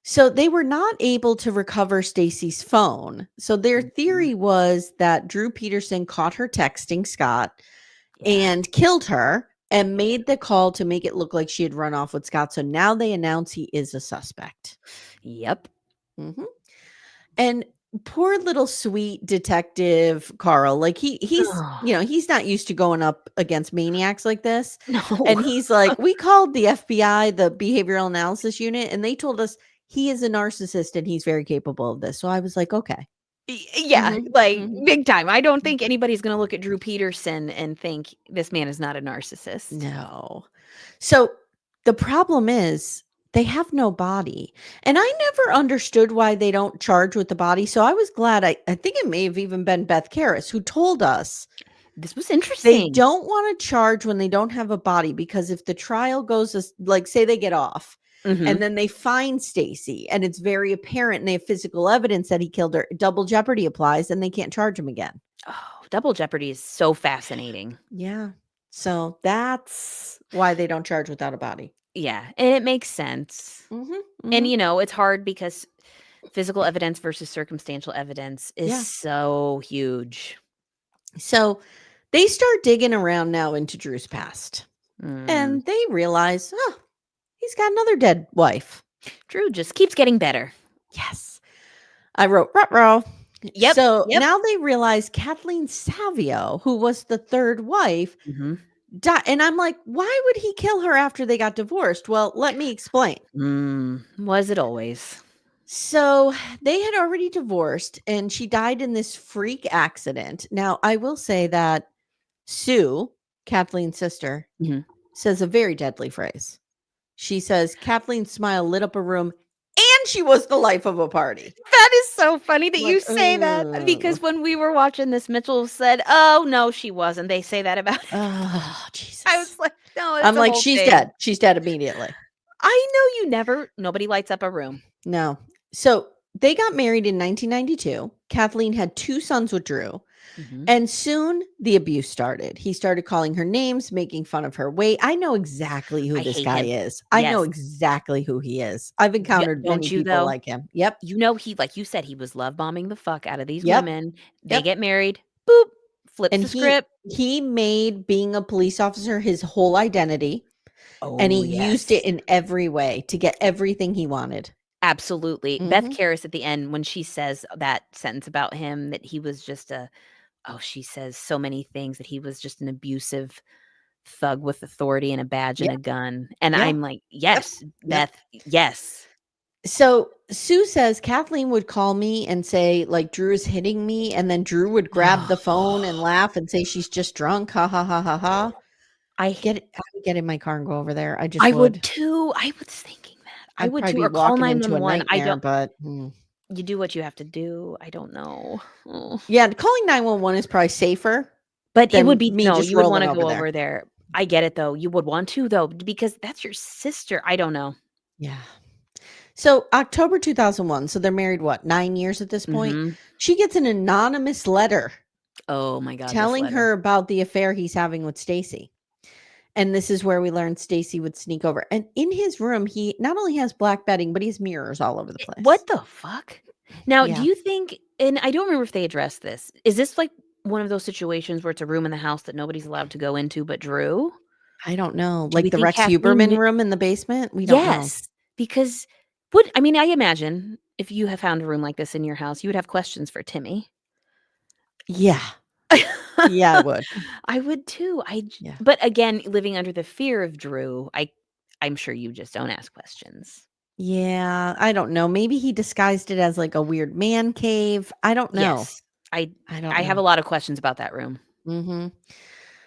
So they were not able to recover Stacy's phone. So their Mhm. theory was that Drew Peterson caught her texting Scott Yeah, and killed her and yeah. made the call to make it look like she had run off with Scott. So now they announce he is a suspect. Yep. Mhm. And poor little sweet detective Carl, like he's Oh, he's not used to going up against maniacs like this. no. And he's like, we called the FBI, the behavioral analysis unit, and they told us he is a narcissist and he's very capable of this. So I was like, okay. Yeah, Mhm, like, mhm. big time. I don't think anybody's gonna look at Drew Peterson and think this man is not a narcissist. No. So the problem is They have no body. And I never understood why they don't charge with the body. So I was glad. I think it may have even been Beth Karras who told us This was they interesting. don't want to charge when they don't have a body because if the trial goes like say they get off and Mhm. then they find Stacy and it's very apparent and they have physical evidence that he killed her, double jeopardy applies and they can't charge him again. Oh, double jeopardy is so fascinating. Yeah. So that's why they don't charge without a body. Yeah, and it makes sense. Mhm. And, Mhm. it's hard because physical evidence versus circumstantial evidence is Yeah. so huge. So they start digging around now into Drew's past Mm. and they realize, oh, he's got another dead wife. Drew just keeps getting better. Yes. I wrote ruh-roh. Yep, So yep. now they realize Kathleen Savio, who was the third wife, Mhm. died. And I'm like, why would he kill her after they got divorced? Well, let me explain. Was it always? So they had already divorced and she died in this freak accident. Now, I will say that Sue, Kathleen's sister, Mhm. says a very deadly phrase. She says, Kathleen's smile lit up a room and she was the life of a party. That is so funny that I'm you like, say that oh, because when we were watching this, Mitchell said, "Oh, no, she wasn't." They say that about oh, I was Jesus. like, "No, it's I'm a like, whole she's thing." dead. She's dead immediately. I know nobody lights up a room. No. So they got married in 1992. Kathleen had two sons with Drew. Mhm. And soon the abuse started. He started calling her names, making fun of her weight. I know exactly who I this hate guy him. is. I know Yes. exactly who he is. I've Yeah, encountered don't many you people though? like him. Yep. He like you said, he was love bombing the fuck out of these Yep. women. They Yep. get married, boop, flips And the script. he made being a police officer his whole identity and he Oh, used it yes. in every way to get everything he wanted. Absolutely. Beth Mhm. Karras at the end, when she says that sentence about him, that he was just she says so many things, that he was just an abusive thug with authority and a badge and Yeah. a gun. And Yeah. I'm like, Yep. yes, Yep. Beth, yes. So Sue says Kathleen would call me and say, like, Drew is hitting me. And then Drew would grab the phone and laugh and say, she's just drunk. Ha ha ha ha ha. I I would get in my car and go over there. I just I would would. too. I was thinking that. I I'd would probably too, be or call walking into a 911. I nightmare, don't but You do what you have to do. I don't know. Oh. yeah, calling 911 is probably safer But it would than be me no, just you would rolling wanna over go there. over there. I get it though. You would want to though, because that's your sister. I don't know. Yeah. So October 2001. So they're married, what, 9 years at this point? Mhm. She gets an anonymous letter Oh my god, this telling letter. her about the affair he's having with Stacy. And this is where we learned Stacy would sneak over. And in his room, he not only has black bedding, but he has mirrors all over the place. What the fuck? Now, do Yeah. you think, and I don't remember if they addressed this. Is this like one of those situations where it's a room in the house that nobody's allowed to go into but Drew? I don't know. Do we Like the think Rex Kathleen Huberman knew? room in the basement? We don't know. Yes, because would I mean, I imagine if you have found a room like this in your house, you would have questions for Timmy. Yeah. Yeah, I would. I would too. Yeah. But again, living under the fear of Drew, I'm sure you just don't ask questions. Yeah. I don't know. Maybe he disguised it as like a weird man cave. I don't know. Yes. I I don't I have a know. lot of questions about that room. Hmm.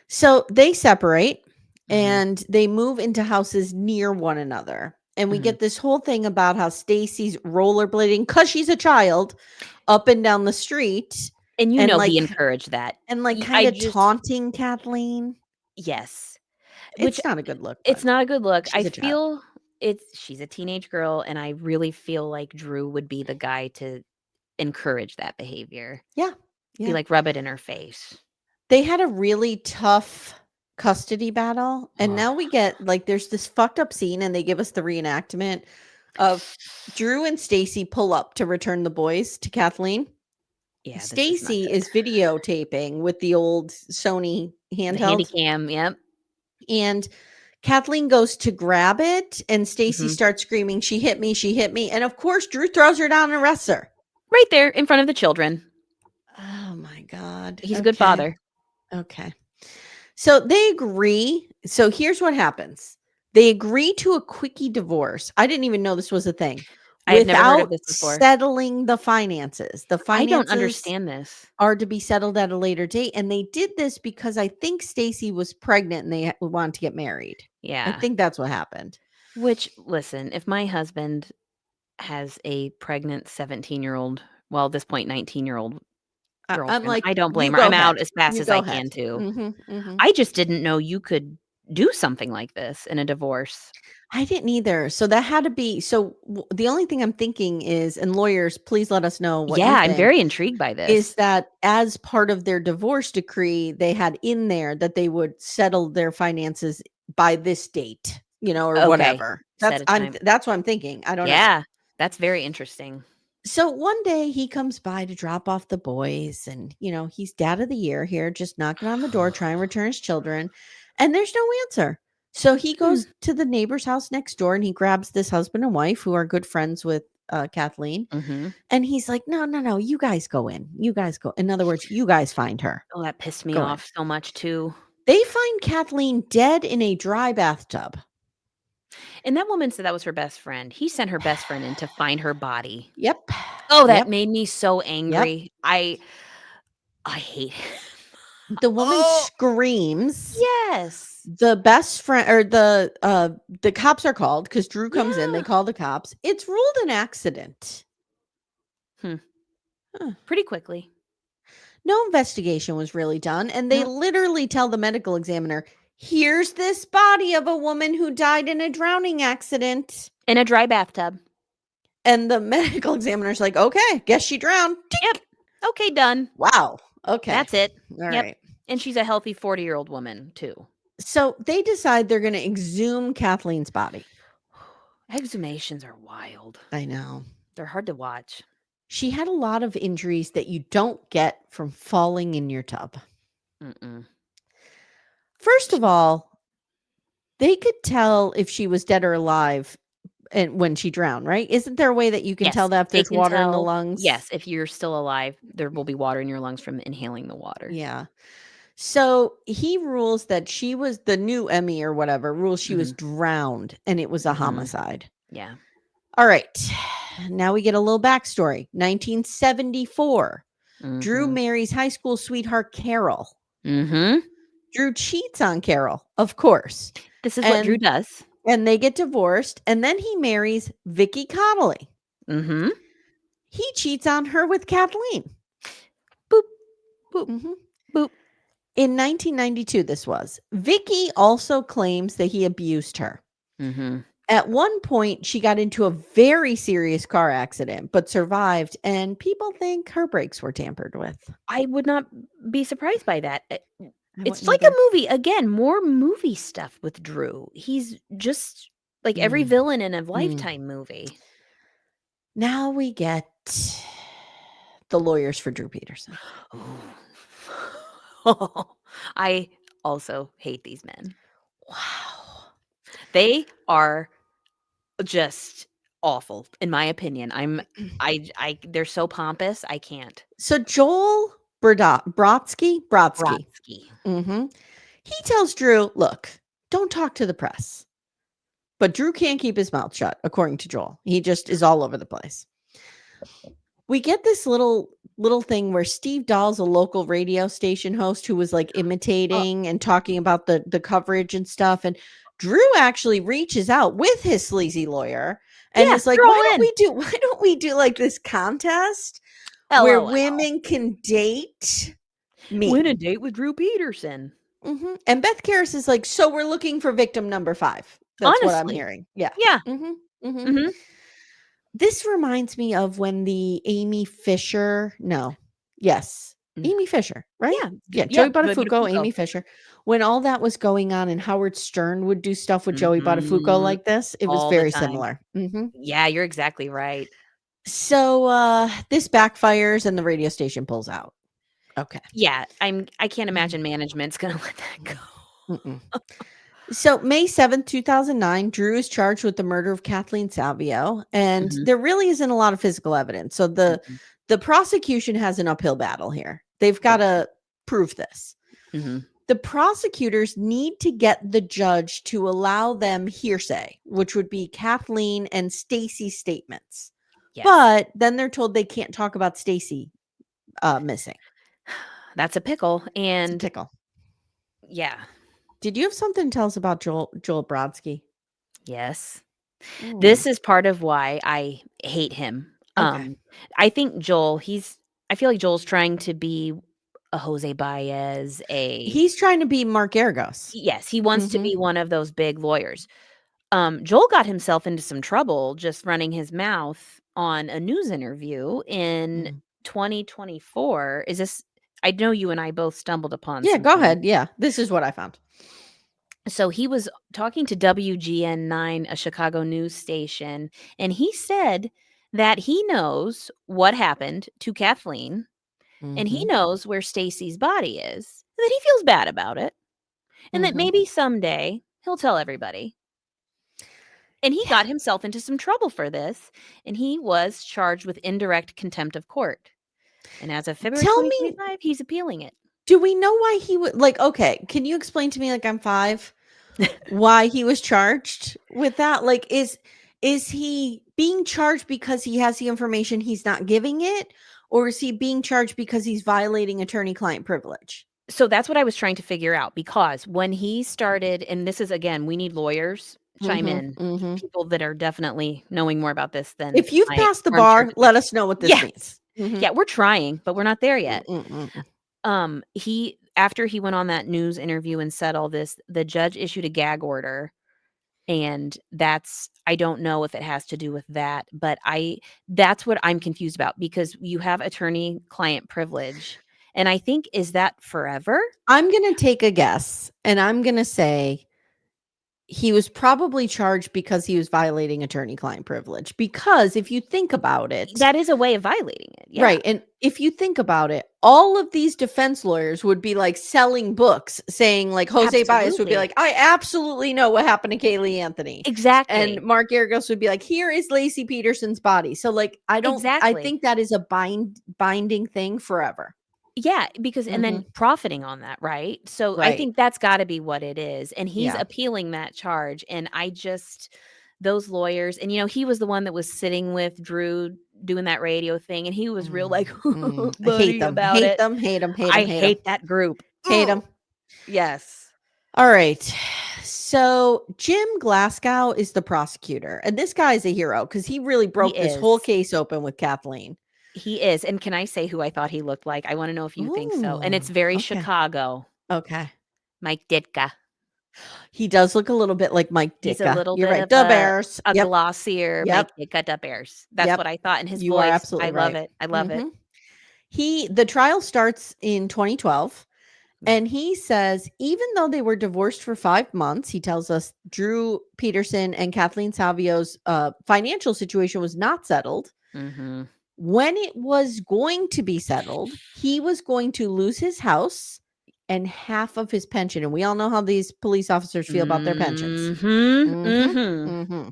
So they separate Mhm, and they move into houses near one another. And we mhm. get this whole thing about how Stacy's rollerblading because she's a child up and down the street And and he encouraged that. like Y kind I of just taunting Kathleen. Yes. Which It's not a good look, it's but not a good look. I she's a child. feel she's a teenage girl, and I really feel like Drew would be the guy to encourage that behavior. Yeah. Be Yeah. like, "Rub it in her face." They had a really tough custody battle. And Ugh. now we get like there's this fucked up scene and they give us the reenactment of Drew and Stacy pull up to return the boys to Kathleen. Yeah, this is not Stacy good. is videotaping with the old Sony The handheld, Handycam, yep. and Kathleen goes to grab it, and Stacy Mhm. starts screaming, she hit me." And of course, Drew throws her down and arrests her. Right there in front of the children. Oh my God. He's a good Okay. father. Okay. So they agree. So here's what happens. They agree to a quickie divorce. I didn't even know this was a thing I have never heard of without this before. settling the finances. The I don't finances understand this. are to be settled at a later date. And they did this because I think Stacy was pregnant and they wanted to get married. I Yeah. think that's what happened. Which, listen, if my husband has a pregnant 17-year-old, well, at this point, 19-year-old I'm girlfriend, like, I don't "You blame her. go I'm ahead. out as fast You as go I ahead." can too. Mhm, mhm. I just didn't know you could do something like this in a divorce. I didn't either. So that had to be the only thing I'm thinking is, and lawyers, please let us know what Yeah, you I'm think, very intrigued by is this. that as part of their divorce decree, they had in there that they would settle their finances by this date, or Okay, whatever. set a time. That's what I'm thinking. I don't know. Yeah, that's very interesting. So one day he comes by to drop off the boys, and he's dad of the year here, just knocking on the door, trying to return his children, and there's no answer. So he Hmm, goes to the neighbor's house next door and he grabs this husband and wife who are good friends with Kathleen. mhm. And he's like, no, no, no, you guys go in. You guys go. In other words, you guys find her. Oh, that pissed me Go in. off so much too. They find Kathleen dead in a dry bathtub. And that woman said that was her best friend. He sent her best friend in to find her body. Yep. Oh, that Yep. made me so Yep. angry. I hate him. The woman Oh, screams. yes. The best friend or the cops are called because Drew comes in. They Yeah. call the cops. It's ruled an accident. Hmm, Huh. pretty quickly. No investigation was really done. And they No, literally tell the medical examiner, here's this body of a woman who died in a drowning accident. in a dry bathtub. And the medical examiner's like, okay, guess she drowned. Yep. Tink. Okay, done. Wow. Okay. That's it. All Yep. right. And she's a healthy 40-year-old woman, too. So they decide they're going to exhume Kathleen's body. Exhumations are wild. I know. They're hard to watch. She had a lot of injuries that you don't get from falling in your tub. Mm-mm. First of all, they could tell if she was dead or alive and when she drowned, right? Isn't there a way that you can tell Yes, that if they there's can water in the tell. lungs? Yes, if you're still alive, there will be water in your lungs from inhaling the water. Yeah. So he rules that she was the new Emmy or whatever, rules she was Mhm, drowned and it was a mhm. homicide. Yeah. All right. Now we get a little backstory. 1974. Drew Mhm. marries high school sweetheart Carol. Mhm. Drew cheats on Carol, of course. This is what Drew And does. and they get divorced and then he marries Vicky Connolly. Mhm. He cheats on her with Kathleen. Boop, boop, Mhm. boop. In 1992 this was. Vicky also claims that he abused her. Mhm. At one point she got into a very serious car accident but survived and people think her brakes were tampered with. I would not be surprised by that. I It's wouldn't like a either. movie. Again, more movie stuff with Drew. He's just like every Mm. villain in a Mm. Lifetime movie. Now we get the lawyers for Drew Peterson. Ooh. I also hate these men. Wow. They are just awful, in my opinion. They're so pompous, I can't. So Joel Brodsky. Brodsky. Mhm. He tells Drew, "Look, don't talk to the press." But Drew can't keep his mouth shut, according to Joel. He just is all over the place. We get this little thing where Steve Dahl's a local radio station host who was like Uh, imitating and talking about the coverage and stuff. And Drew actually reaches out with his sleazy lawyer and yeah, is like, they're all in. why don't we do like this contest where LOL. women can date Win me? a date with Drew Peterson. And Beth Karras is like, so we're looking for victim number 5. That's what I'm Honestly. hearing. Yeah. Yeah. hmm hmm Mhm. This reminds me of when the Amy Fisher no. Yes. Mm. Amy Fisher, right? Yeah. Yeah, Yeah, Joey Joey Buttafuoco, Buttafuoco. Amy Fisher. When all that was going on and Howard Stern would do stuff with Joey Buttafuoco Mhm. like this, it was All the very time. similar. Yeah, you're exactly right. So, this backfires and the radio station pulls out. Okay. Yeah, I can't imagine management's gonna let that go. Mm-mm. So, May 7th, 2009, Drew is charged with the murder of Kathleen Salvio, and Mhm, there really isn't a lot of physical evidence. So mhm. the prosecution has an uphill battle here. They've got Okay. to prove this. Mhm. The prosecutors need to get the judge to allow them hearsay, which would be Kathleen and Stacy's statements. Yes. But then they're told they can't talk about Stacy missing. That's a pickle, It's a and pickle. yeah. Did you have something to tell us about Joel Brodsky? Yes. Mm. This is part of why I hate him. Okay. I think I feel like Joel's trying to be a Jose Baez, a He's trying to be Mark Argos. yes, he wants to Mhm. be one of those big lawyers. Joel got himself into some trouble just running his mouth on a news interview in Mm. 2024. Is this I know you and I both stumbled upon Yeah, some go things. ahead. Yeah, this is what I found. So he was talking to WGN9, a Chicago news station, and he said that he knows what happened to Kathleen and he Mhm. knows where Stacy's body is, and that he feels bad about it, and that Mhm. maybe someday he'll tell everybody. And he Yeah. got himself into some trouble for this, and he was charged with indirect contempt of court. And as of February Tell me, 2025, he's appealing it. do we know why he would like, okay, can you explain to me like I'm 5 why he was charged with that? Like is he being charged because he has the information he's not giving it, or is he being charged because he's violating attorney-client privilege? So that's what I was trying to figure out because when he started, and this is again, we need lawyers chime Mhm. in, Mhm. people that are definitely knowing more about this than If you've my passed the armchair bar, let detective. us know what this Yes. means. Mhm. Yeah, we're trying, but we're not there Mm, yet. mm, mm, mm. He after he went on that news interview and said all this, the judge issued a gag order. And that's I don't know if it has to do with that, but I that's what I'm confused about because you have attorney client privilege. And I think is that forever? I'm gonna take a guess, and I'm gonna say he was probably charged because he was violating attorney-client privilege, because if you think about it, That is a way of violating it. Yeah, right, and if you think about it, all of these defense lawyers would be, like, selling books saying, like, Jose Baez would be absolutely. like, "I absolutely know what happened to Kaylee Anthony," and Exactly. Mark Geragos would be like, "Here is Lacey Peterson's body." So, like, I Exactly. think that is a binding thing forever. Yeah, because and then Mhm. profiting on that, right? So I Right. think that's gotta be what it is, and he's Yeah. appealing that charge, and I just those lawyers and, he was the one that was sitting with Drew doing that radio thing, and he was real, Mm, like, I hate "Buddy," them, about hate it. them, hate them, hate them, I hate them, hate that group. hate Ugh. them. Yes. All right. So Jim Glasgow is the prosecutor, and this guy is a hero because he really He broke this whole is. case open with Kathleen. He is, and can I say who I thought he looked like? I wanna know if you think so, and Ooh, it's very okay, Chicago. okay. Mike Ditka. He does look a little bit like Mike He's a Ditka. little You're bit right. of The Bears. a Yep, glossier Mike yep, Ditka da Bears. That's yep. what I thought, and his You are voice, I absolutely love right. it. I love it. Mhm. The trial starts in 2012. Mm. And he says, even though they were divorced for 5 months, he tells us Drew Peterson and Kathleen Savio's financial situation was not settled. Mhm. When it was going to be settled, he was going to lose his house and half of his pension. And we all know how these police officers feel about their pensions. Mhm, Mm-hmm. mhm. Mm-hmm.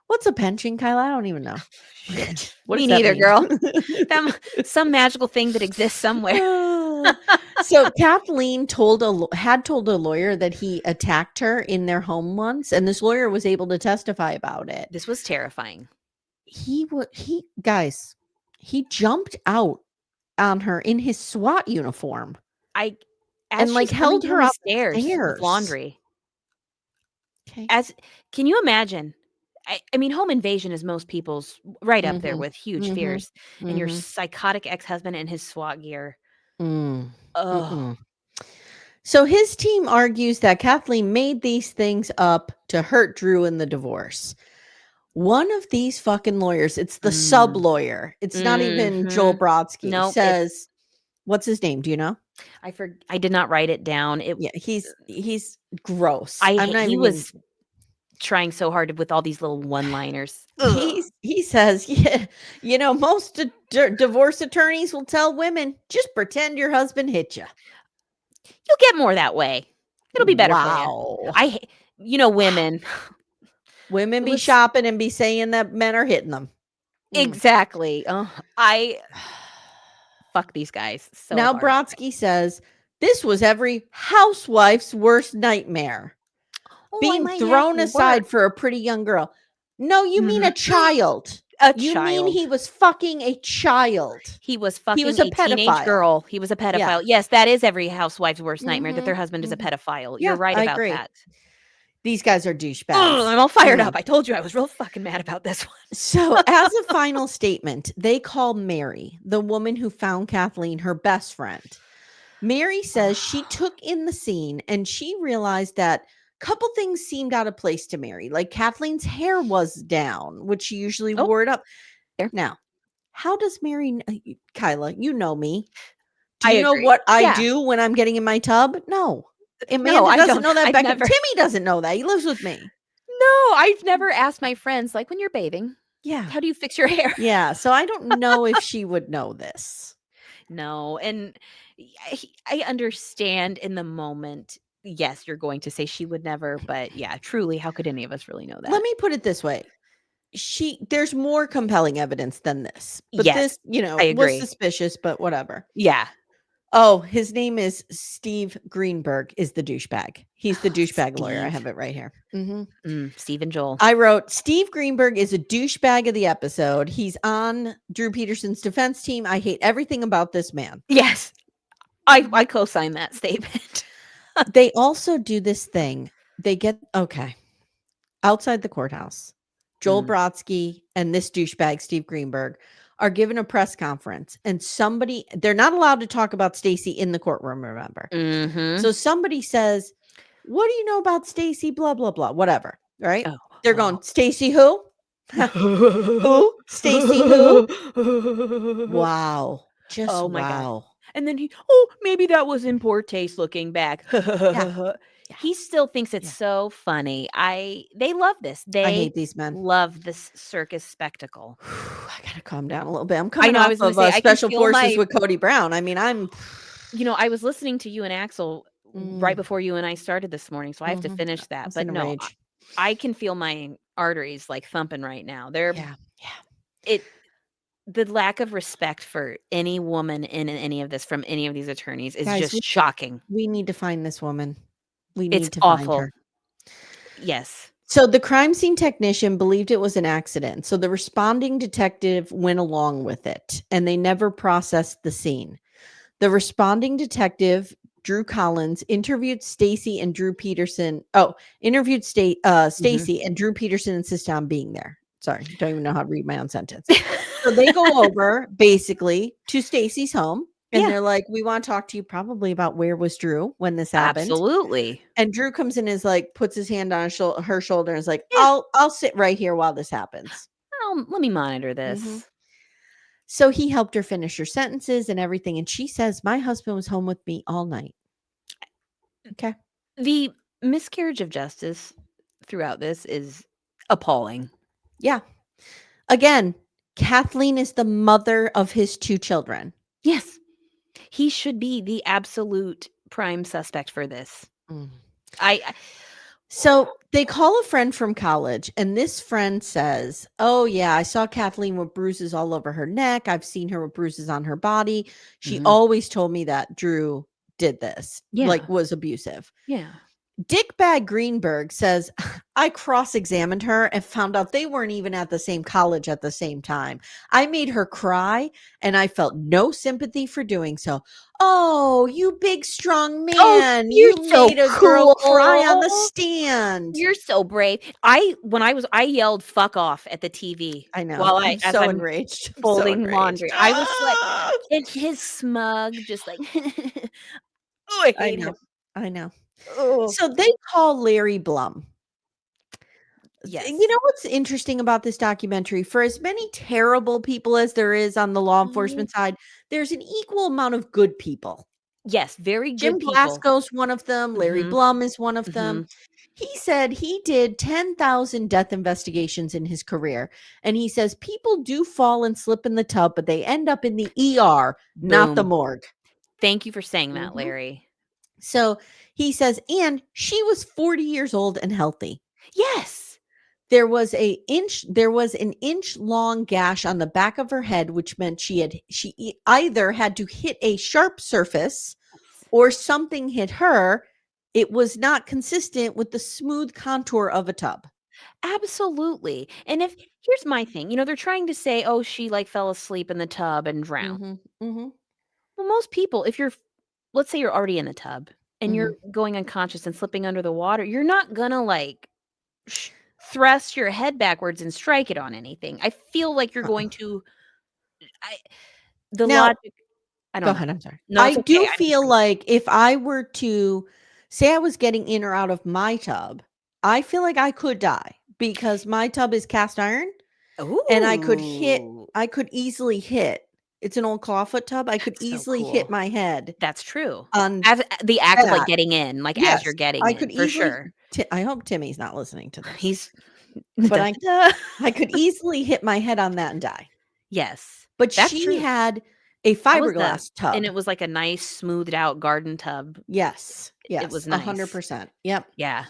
What's a pension, Kyla? I don't even know. Shit. What Me does that neither, mean? girl. Some magical thing that exists somewhere. Ah. So Kathleen had told a lawyer that he attacked her in their home once, and this lawyer was able to testify about it. This was terrifying. He guys, he jumped out on her in his SWAT uniform I as and like she's coming held down her the up the stairs with stairs. laundry, Okay. as can you imagine? I mean, home invasion is most people's right up there Mhm. with huge Mhm. fears, and your Mhm. psychotic ex-husband and his SWAT gear. Mm. Oh, Mm-mm. So his team argues that Kathleen made these things up to hurt Drew in the divorce. One of these fucking lawyers, it's the sub mm, lawyer. It's not even Joel mhm. Brodsky. Nope, it's Says, what's his name? Do you know? I did not write it down. Yeah, he's gross. I'm not He even meaning was trying so hard with all these little one-liners. Ugh. he says, yeah, most divorce attorneys will tell women, just pretend your husband hit you. You'll get more that way. It'll be better for you. Wow. I ha Wow. women. Women It be was shopping and be saying that men are hitting them. Mm. exactly. I fuck these guys so Now hard. Brodsky says this was every housewife's worst nightmare. "Oh, I Being might have thrown to work." aside for a pretty young girl. No, you mean a Mhm. child. A You mean child. he was fucking a child. He was He was fucking a a teenage pedophile. girl. He was a Yeah. pedophile. Yes, that is every housewife's worst nightmare, that their Mhm. husband is a Mhm. pedophile. You're Yeah, right I about agree. that. These guys are Ugh, douchebags. I'm all fired up. Mm. I told you I was real fucking mad about this one. So, as a final statement, they call Mary, the woman who found Kathleen, her best friend. Mary says she took in the scene and she realized that a couple things seemed out of place to Mary. Like Kathleen's hair was down, which she usually Oh, wore it up. there. Now, how does Mary Kyla, you know me. Do I you know agree. what I Yeah. do when I'm getting in my tub? No. No, Amanda I doesn't don't. know that. I've Becca never Timmy doesn't know that. He lives with me. No, I've never asked my friends, like, "When you're bathing, Yeah. how do you fix your hair?" Yeah. So I don't know if she would know this. No, and I understand in the moment, yes, you're going to say she would never, but yeah, truly, how could any of us really know Let that? me put it this way. There's more compelling evidence than this. But Yes, this, I was agree. suspicious, but whatever. Yeah. Oh, his name is Steve Greenberg is the douchebag. He's the douchebag lawyer. I Steve. have it right here. Mhm. Steve and Joel. I wrote Steve Greenberg is a douchebag of the episode. He's on Drew Peterson's defense team. I hate everything about this man. Yes, I co-sign that statement. They also do this thing. They get okay. Outside the courthouse, Joel Mm. Brodsky and this douchebag, Steve Greenberg, are given a press conference, and they're not allowed to talk about Stacy in the courtroom, remember. Mhm. So somebody says, "What do you know about Stacy? Blah, blah, blah, whatever." Right? Oh, They're oh. going, "Stacy who? Who? Stacy who?" Wow. Just Oh my god. wow. And then "Oh, maybe that was in poor taste looking back." Yeah. Yeah. He still thinks it's Yeah. so funny. They love this. I They hate these men. love this circus spectacle. I gotta calm down a little bit. I'm I coming know, I off was gonna of say, I can Special feel Forces my with Cody Brown. I mean, I'm I was listening to you and Axel right mm, before you and I started this morning, so I have to mhm. I finish that, was but in a no, rage. I can feel my arteries, like, thumping right now. Yeah. Yeah. It the lack of respect for any woman in any of this from any of these attorneys is Guys, just shocking. we need to find this woman. We It's need to find awful. her. Yes. So the crime scene technician believed it was an accident. So the responding detective went along with it and they never processed the scene. The responding detective, Drew Collins, interviewed Stacy and Drew Peterson. Oh, interviewed Mhm. Stacy and Drew Peterson insisted on being there. Sorry, don't even know how to read my own sentence. So they go over basically to Stacy's home and Yeah, they're like, "We want to talk to you probably about where was Drew when this happened." absolutely. And Drew comes in and is like, puts his hand on her shoulder and is like, Yeah. I'll sit right here while this happens." Let me monitor Mhm. this. So he helped her finish her sentences and everything. And she says, "My husband was home with me all night." Okay. The miscarriage of justice throughout this is appalling. Yeah. Again, Kathleen is the mother of his two children. Yes. He should be the absolute prime suspect for this. Mm. I So they call a friend from college, and this friend says, "Oh, yeah, I saw Kathleen with bruises all over her neck. I've seen her with bruises on her body. She Mhm. always told me that Drew did this, like Yeah. was abusive." Yeah. Dickbag Greenberg says, "I cross examined her and found out they weren't even at the same college at the same time. I made her cry and I felt no sympathy for doing so." Oh, you big, strong Oh, man. you're You so made a girl cry on the cool. stand. You're so brave. I yelled "fuck off" at the TV I know. while I'm as so I'm enraged. I'm so folding enraged. laundry. I was like Ah! and his smug, just like, oh, I I hate know. him. I know. Oh, So they call Larry Blum. You yes. know what's interesting about this documentary? For as many terrible people as there is on the law Mhm. enforcement side, there's an equal amount of good people. Yes, very Jim good people. Blasco's one of them. Larry Mhm, Blum is one of them. mhm. He said he did 10,000 death investigations in his career. And he says people do fall and slip in the tub, but they end up in the ER, not the Boom. morgue. Thank you for saying that, Mhm. Larry. So he says, and she was 40 years old and healthy. Yes. There was an inch long gash on the back of her head, which meant either had to hit a sharp surface or something hit her. It was not consistent with the smooth contour of a tub. Absolutely, and if here's my thing, they're trying to say, "Oh, she, like, fell asleep in the tub and drowned." Mhm. Mhm. Well, most people, if you're let's say you're already in the tub and you're Mhm. going unconscious and slipping under the water, you're not gonna, like, sh thrust your head backwards and strike it on anything. I feel like you're Uh-uh. going to I the Now logic I go don't know. ahead, I'm sorry. No, I it's okay. do I'm just feel like if I were to say I was getting in or out of my tub, I feel like I could die because my tub is cast iron and Ooh, I could easily hit. It's an old clawfoot tub. I could that's so easily hit cool. my head That's true. on As the act of, like, that. getting in, like, as you're Yes, getting I in, could for easily sure. I hope Timmy's not listening to this, He's but da, da, da. I could easily hit my head on that and die. Yes, But that's she true. had a How was that? fiberglass And tub. it was like a nice smoothed out garden tub. Yes, It yes, was nice. 100%. Yep. Yeah.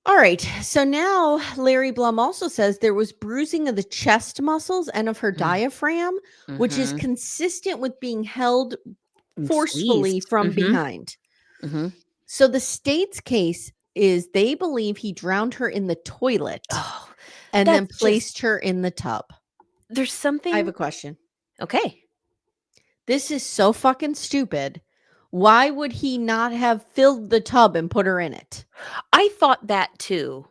All right. So now Larry Blum also says there was bruising of the chest muscles and of her Mm, diaphragm, which is mhm. consistent with being held And forcefully squeezed. from Mhm, behind. mhm. So the state's case is they believe he drowned her in the toilet Oh, and then that's just placed her in the tub. there's I have a something question. okay. This is so fucking stupid. Why would he not have filled the tub and put her in it? I thought that too.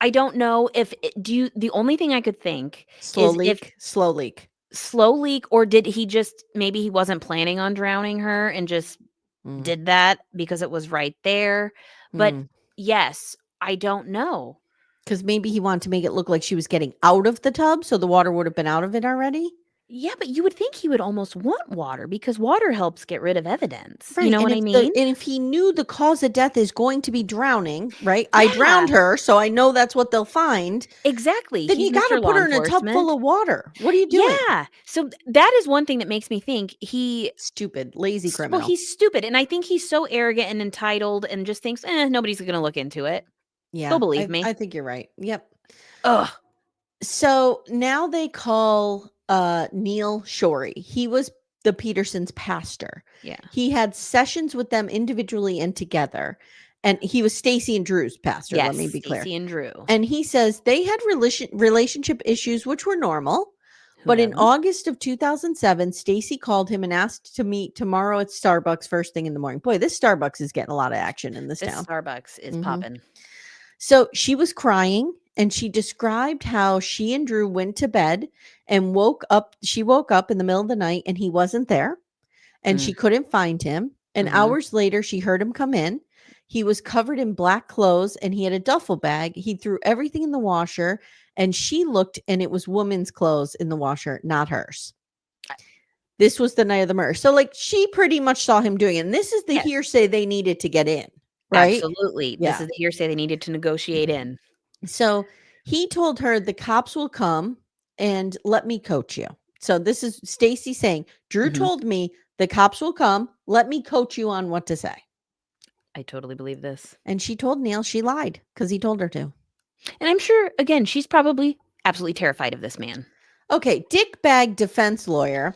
I don't know if it do you the only thing I could think Slow is if leak, slow leak. slow leak or did he just maybe he wasn't planning on drowning her and just Mm, did that because it was right there. But mm. yes, I don't know. 'Cause maybe he wanted to make it look like she was getting out of the tub, so the water would have been out of it already? Yeah, but you would think he would almost want water because water helps get rid of evidence. You Right, know what I mean? and if he knew the cause of death is going to be drowning, right? I Yeah, drowned her, so I know that's what they'll find, exactly. then He's you gotta Mr. put Law her in a tub full Enforcement. of water. What are you doing? Yeah. So that is one thing that makes me think Stupid, lazy well, criminal. he's stupid. And I think he's so arrogant and entitled and just thinks, nobody's going to look into it. They'll Yeah, believe I me. think you're right. Yep. Ugh. So, now they call, Neil Shorey. He was the Petersons' pastor. Yeah. He had sessions with them individually and together, and he was Stacy and Drew's pastor, let Yes. me be clear. Stacy and Drew. And he says they had relationship issues, which were normal. Who But in doesn't? August of 2007, Stacy called him and asked to meet tomorrow at Starbucks first thing in the morning. Boy, this Starbucks is getting a lot of action in this This town. Starbucks is hmm popping. So she was crying and she described how she and Drew went to bed and woke up. She woke up in the middle of the night and he wasn't there and Mm, she couldn't find him. And mhm. hours later, she heard him come in. He was covered in black clothes and he had a duffel bag. He threw everything in the washer and she looked and it was woman's clothes in the washer, not hers. I This was the night of the murder. So, like, she pretty much saw him doing it. And this is the yes. hearsay they needed to get in, right? Absolutely. This Yeah. is the hearsay they needed to negotiate in. So he told her the cops will come and let me coach you. So this is Stacy saying, Drew Mhm. told me the cops will come, let me coach you on what to say. I totally believe this. And she told Neil she lied because he told her to. And I'm sure, again, she's probably absolutely terrified of this man. Okay, Dick Bag defense lawyer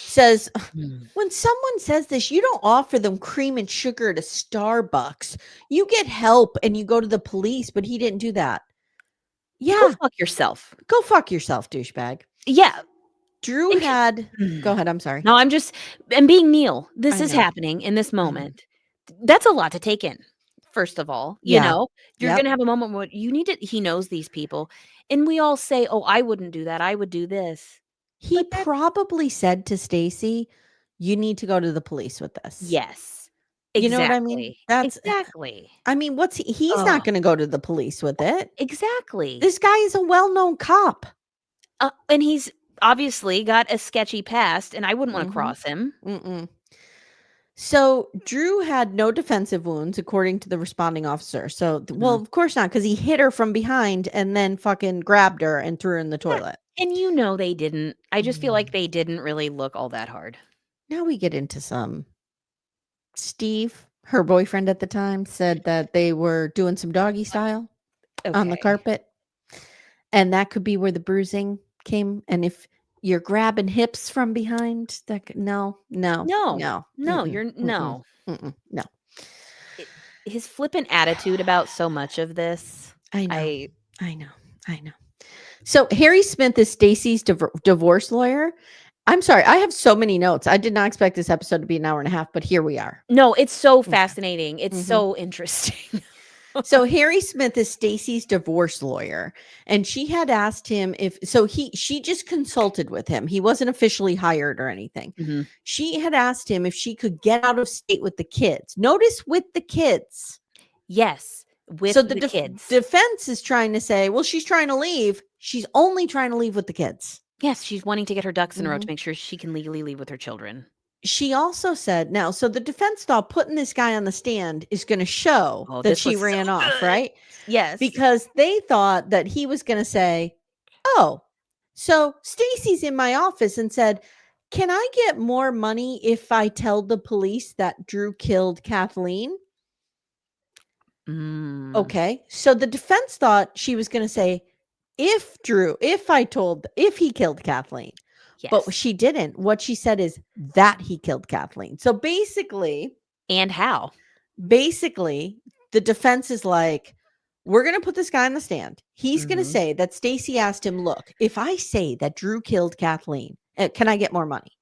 says Mm. when someone says this, you don't offer them cream and sugar at a Starbucks. You get help and you go to the police, but he didn't do that. Go Yeah, fuck yourself. go fuck yourself, douchebag. Yeah. Drew And had go mm. ahead, I'm sorry. No, I'm just and being Neil, this I is know. happening in this I know. moment. That's a lot to take in, first of all, Yeah. You're Yep. gonna have a moment where you need to he knows these people, and we all say, "Oh, I wouldn't do that, I would do this." He But that probably said to Stacy, "You need to go to the police with this." yes. You know what I mean? Exactly. That's Exactly. I mean, he's Oh, not gonna go to the police with it. exactly. This guy is a well-known cop. And he's obviously got a sketchy past, and I wouldn't wanna Mhm. cross him. Mm-mm. So, Drew had no defensive wounds according to the responding officer. So, well, Mhm. of course not, because he hit her from behind and then fucking grabbed her and threw her in the Yeah, toilet. and they didn't. I just feel like Mm. they didn't really look all that hard. Now we get into some Steve, her boyfriend at the time, said that they were doing some doggy style on the Okay. carpet, and that could be where the bruising came, and if you're grabbing hips from behind, that could no, no, No. no, No, mm-mm, you're mm-mm, no. mm-mm, no. It his flippant attitude about so much of this, I know, I I know, I know. So, Harry Smith is Stacy's divorce lawyer, I'm sorry, I have so many notes. I did not expect this episode to be an hour and a half, but here we are. No, it's so Okay. fascinating. It's Mhm. so interesting. So Harry Smith is Stacy's divorce lawyer, and she had asked him if so she just consulted with him. He wasn't officially hired or anything. Mhm. She had asked him if she could get out of state with the kids. Notice with the kids. Yes, So with the the kids. defense is trying to say, well, she's trying to leave. She's only trying to leave with the kids. Yes, she's wanting to get her ducks in a row to Mhm. make sure she can legally leave with her children. She also said, now, so the defense thought putting this guy on the stand is going to show Oh, that this she was so ran off, good. right? Yes. Because they thought that he was going to say, oh, so Stacy's in my office and said, can I get more money if I tell the police that Drew killed Kathleen? Mm, Okay. So the defense thought she was going to say, if he killed Kathleen, but yes. she didn't. What she said is that he killed Kathleen. So And how? basically, the defense is like, we're going to put this guy on the stand. He's going to Mhm. say that Stacy asked him, look, if I say that Drew killed Kathleen, can I get more money?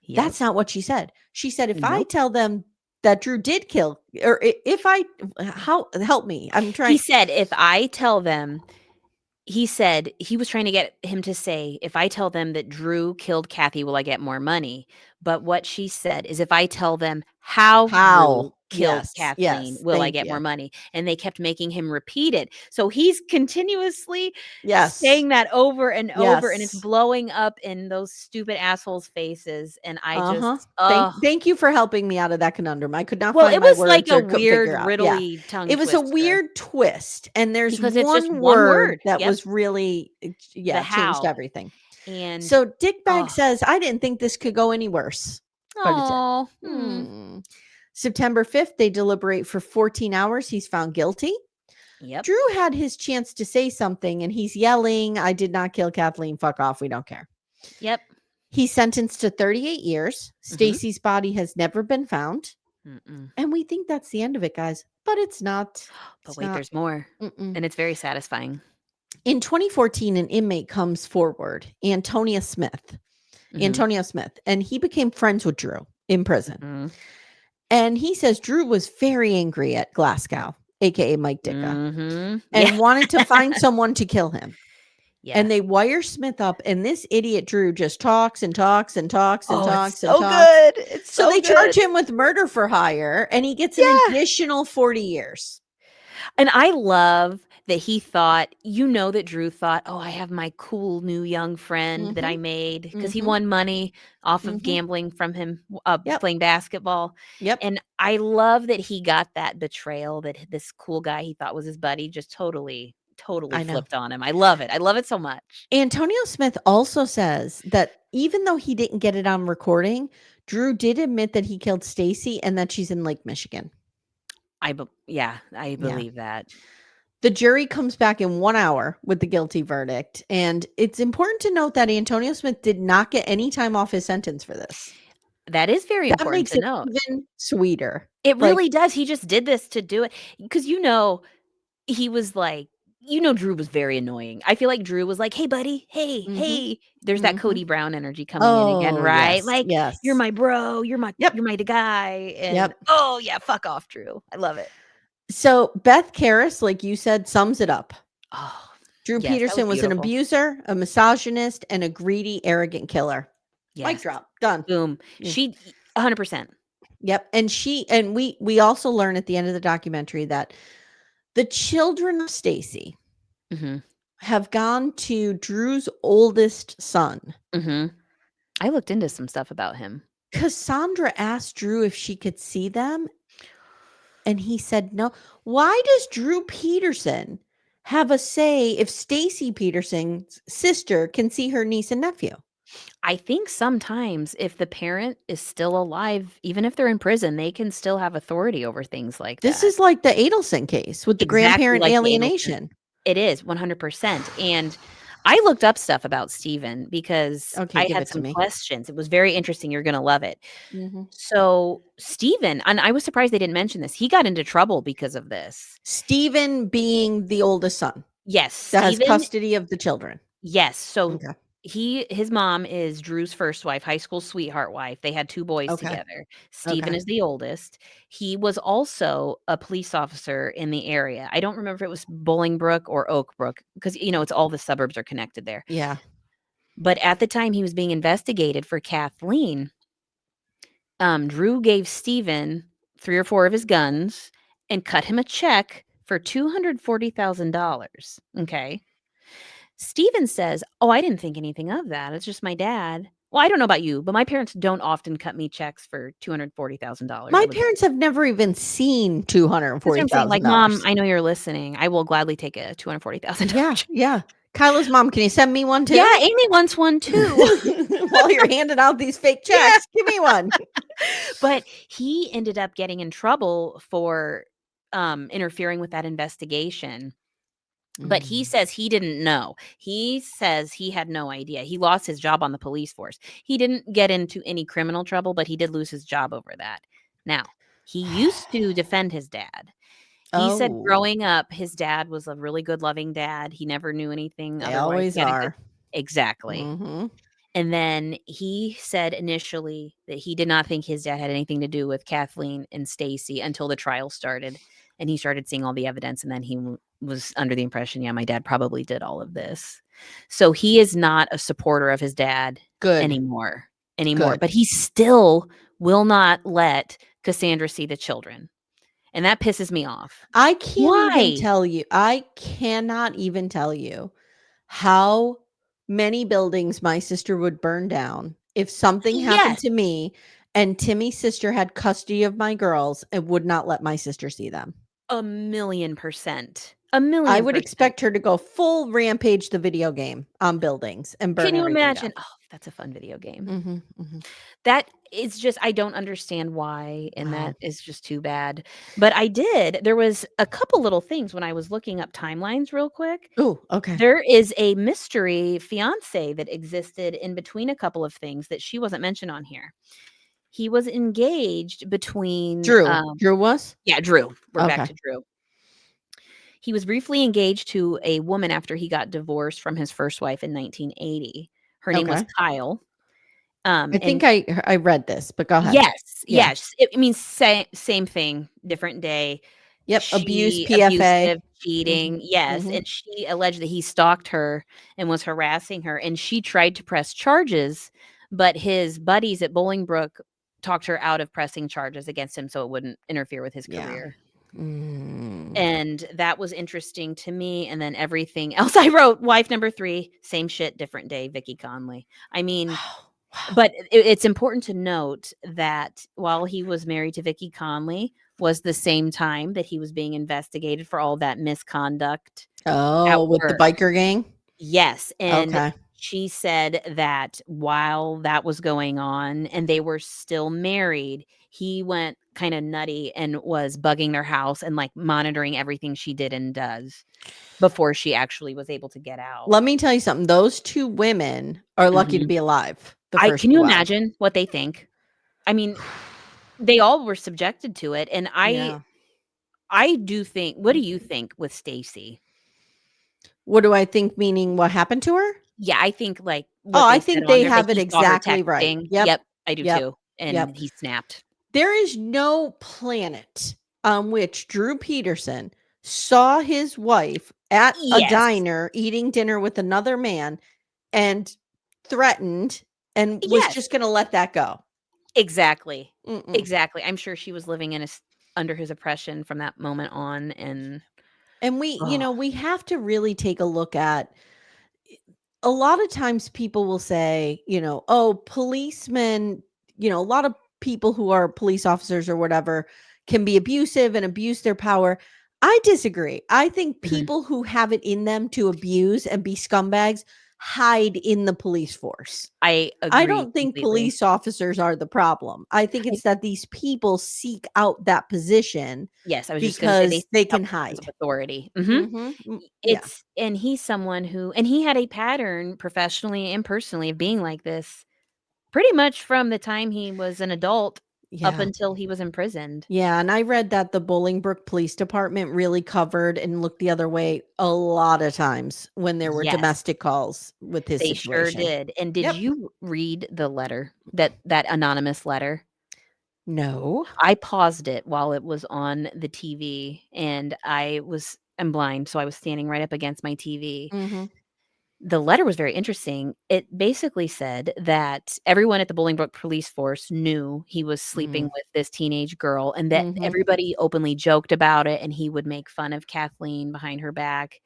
Yep. That's not what she said. She said, if I Nope. tell them that Drew did kill, or if I, how, help me. I'm He trying. said, "If I tell them," he said he was trying to get him to say, "If I tell them that Drew killed Kathy, will I get more money?" But what she said is, "If I tell them how Drew How? killed Yes. Kathleen, Yes. will I Thank get more you. money?" And they kept making him repeat it. So he's continuously Yes. saying that over and over, and it's Yes. blowing up in those stupid assholes' faces, and I Uh-huh. just Thank you for helping me out of that conundrum. I could not well, find it my was like words a or couldn't weird figure out. Yeah. riddly tongue It was a twister weird twist. And there's because it's just one one word word. that Yep, was really, the yeah, changed how, everything. and So Dickbag oh, says, I didn't think this could go any worse, but it did. oh, Hmm. September 5th, they deliberate for 14 hours. He's found guilty. yep, Drew had his chance to say something and he's yelling, I did not kill Kathleen. Fuck off. We don't care. yep, He's sentenced to 38 years. mhm, Stacy's body has never been found. mm-mm. And we think that's the end of it, guys. But it's not. But It's wait, not. there's more, Mm-mm. and it's very satisfying. In 2014, an inmate comes forward, Mhm, Antonio Smith, and he became friends with Drew in prison. mhm, And he says Drew was very angry at Glasgow, aka Mike Dicka, mhm, yeah, and wanted to find someone to kill him. yeah. And they wire Smith up, and this idiot Drew just talks and talks and talks and Oh, it's talks and so talks. good, it's So so they charge good. him with murder for hire, and he gets an Yeah. additional 40 years. And I love that he thought that Drew thought, "Oh, I have my cool new young friend that Mm-hmm. I made because he Mm-hmm. won money off of Mm-hmm. gambling from him, Yep. playing basketball." Yep. And I love that he got that betrayal that this cool guy he thought was his buddy just totally I know. flipped on him. I love it. I love it so much. Antonio Smith also says that even though he didn't get it on recording, Drew did admit that he killed Stacy and that she's in Lake Michigan. Yeah, I Yeah. believe that. The jury comes back in 1 hour with the guilty verdict. And it's important to note that Antonio Smith did not get any time off his sentence for this. That is very That important makes to it note. even sweeter. It really Like, does. He just did this to do it because he was like Drew was very annoying. I feel like Drew was like, "Hey, buddy. Hey, mhm, hey." There's that mhm. Cody Brown energy coming in again, Oh, right? yes, Like, "You're yes. my bro. You're my Yep, you're my guy." And, yep. "Oh, yeah, fuck off, Drew." I love it. So Beth Karras, like you said, sums it up. Oh, Drew yes, that was Peterson was an beautiful. abuser, a misogynist, and a greedy, arrogant killer. Mic Yes. drop. Done. Boom. Mm. 100%. Yep. And we also learn at the end of the documentary that the children of Stacy Mhm. have gone to Drew's oldest son. Mhm. I looked into some stuff about him. Cassandra asked Drew if she could see them, and he said no. Why does Drew Peterson have a say if Stacy Peterson's sister can see her niece and nephew? I think sometimes if the parent is still alive, even if they're in prison, they can still have authority over things like This that. is like the Adelson case with the Exactly grandparent like the Adelson. alienation. It is 100%, and I looked up stuff about Steven because Okay, I give had it to some me. questions. It was very interesting, you're gonna love it. Mhm. So, Steven and I was surprised they didn't mention this, he got into trouble because of this. Stephen being the oldest son Yes, that has Steven custody of the children. yes, so Okay. his mom is Drew's first wife, high school sweetheart wife. They had 2 boys Okay. together. Steven Okay. is the oldest. He was also a police officer in the area. I don't remember if it was Bolingbrook or Oakbrook because, it's all the suburbs are connected there. Yeah. But at the time he was being investigated for Kathleen, Drew gave Steven 3 or 4 of his guns and cut him a check for $240,000, okay? Steven says, "Oh, I didn't think anything of that. It's just my dad." Well, I don't know about you, but my parents don't often cut me checks for $240,000. My I would parents have never even seen That's what I'm saying, like, "Mom, $240,000. I know you're listening. I will gladly take a $240,000 Yeah, check." yeah. Kyla's mom, can you send me one Yeah, too? Amy wants one too. While you're handing out these fake Yeah. checks, give me one. But he ended up getting in trouble for, interfering with that investigation. But he Mm. says he didn't know. He says he had no idea. He lost his job on the police force. He didn't get into any criminal trouble, but he did lose his job over that. Now, he used to defend his dad. He said Oh, growing up, his dad was a really good, loving dad. He never knew anything they otherwise. always He had a good are. Exactly. Mhm. And then he said initially that he did not think his dad had anything to do with Kathleen and Stacy until the trial started, and he started seeing all the evidence, and then he was under the impression, yeah, my dad probably did all of this. So he is not a supporter of his dad Good, anymore, good. but he still will not let Cassandra see the children, and that pisses me off. Why? I cannot even tell you how many buildings my sister would burn down if something happened Yes, to me and Timmy's sister had custody of my girls and would not let my sister see them. 1,000,000%. A I million would percent. expect her to go full rampage the video game on buildings and burn Can you everything down. imagine? Oh, that's a fun video game. Mhm, mhm. That is just I don't understand why, and Wow. that is just too bad. But there was a couple little things when I was looking up timelines real quick. Ooh, okay. There is a mystery fiancé that existed in between a couple of things that she wasn't mentioned on here. He was engaged between, Drew was? yeah, Drew. We're back Okay, to Drew. He was briefly engaged to a woman after he got divorced from his first wife in 1980. Her name was okay. Kyle. I And think I read this, but go ahead. Yes, Yeah. yes. It means same thing, different day. Yep, abuse, She PFA. abusive, cheating, Mhm, yes, mhm. and she alleged that he stalked her and was harassing her, and she tried to press charges, but his buddies at Bolingbrook talked her out of pressing charges against him so it wouldn't interfere with his Yeah. career. Mm. And that was interesting to me, and then everything else I wrote, wife number 3, same shit, different day, Vicky Conley. I mean, Wow, wow. but it's important to note that while he was married to Vicky Conley was the same time that he was being investigated for all that misconduct at Oh, with the work. biker gang? Yes, and Okay. she said that while that was going on and they were still married, he went kinda nutty and was bugging their house and, like, monitoring everything she did and does before she actually was able to get out. Let me tell you something, those 2 women are lucky to Mhm. be alive, the I first Can you 2 wives. imagine what they think? I mean, they all were subjected to it, and I Yeah. I do think what do you think with Stacy? What do I think, meaning what happened to her? Yeah, I think, like, Oh, what I they said think on they there that have it he saw her exactly right. texting. Yep. Yep, I do Yep. too, and Yep. he snapped. There is no planet on which Drew Peterson saw his wife at a Yes. diner eating dinner with another man and threatened and was Yes, just gonna let that go. exactly. Mm-mm. Exactly. I'm sure she was living in a s under his oppression from that moment on, and And oh, we have to really take a look at a lot of times people will say, oh, policemen, a lot of people who are police officers or whatever can be abusive and abuse their power. I disagree. I think mhm. people who have it in them to abuse and be scumbags hide in the police force. I I agree don't think completely. police officers are the problem. I think I it's that these people seek out that position Yes, I was just gonna say they because seek they out can positions of hide. authority. Mhm. Mhm. Yeah. It's and he's someone who and he had a pattern professionally and personally of being like this pretty much from the time he was an adult. up Yeah. until he was imprisoned. Yeah, and I read that the Bolingbrook Police Department really covered and looked the other way a lot of times when there were Yes, domestic calls with his they sure situation. did. And did Yep. you read the letter, that anonymous letter? No. I paused it while it was on the TV, and I'm blind, so I was standing right up against my TV. Mhm. The letter was very interesting. It basically said that everyone at the Bolingbrook police force knew he was sleeping Mm. with this teenage girl, and that Mhm. everybody openly joked about it, and he would make fun of Kathleen behind her back,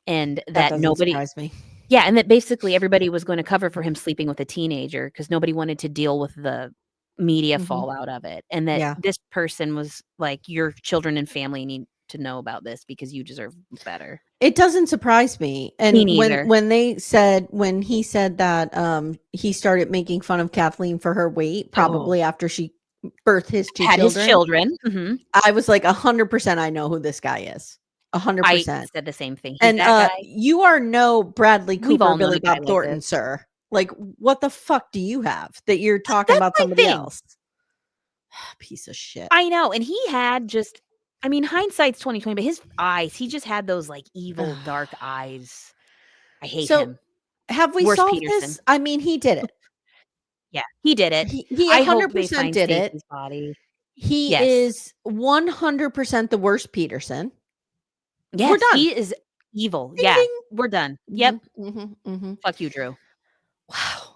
and That that doesn't nobody surprise me. yeah, and that basically everybody was gonna cover for him sleeping with a teenager because nobody wanted to deal with the media Mhm. fallout of it, and that Yeah. this person was like, "Your children and family need to know about this because you deserve better." It doesn't surprise me. Me And neither. when he said that he started making fun of Kathleen for her weight Oh, probably after she birthed his 2 had his children, children. Mhm. I was like 100% I know who this guy is. I 100%. said the same thing. He's And that guy. you are no Bradley We've Cooper, all known Billy a guy Bob like Thornton, this. sir. Like, what the fuck do you have that you're talking That's about my somebody thing. else? Piece of shit. I know, and he had just I mean, hindsight's 20/20, but his eyes, he just had those, like, evil, dark eyes. I hate So, him. have we Worst solved Peterson. this? I mean, he did it. Yeah, he did it. He I hope they 100% find did it. Stacy's body. He Yes. is 100% the worst Peterson. We're Yes, done. he is evil. Ding, Yeah, ding. we're done. Yep. Mhm, mhm, mhm. Fuck you, Drew. Wow.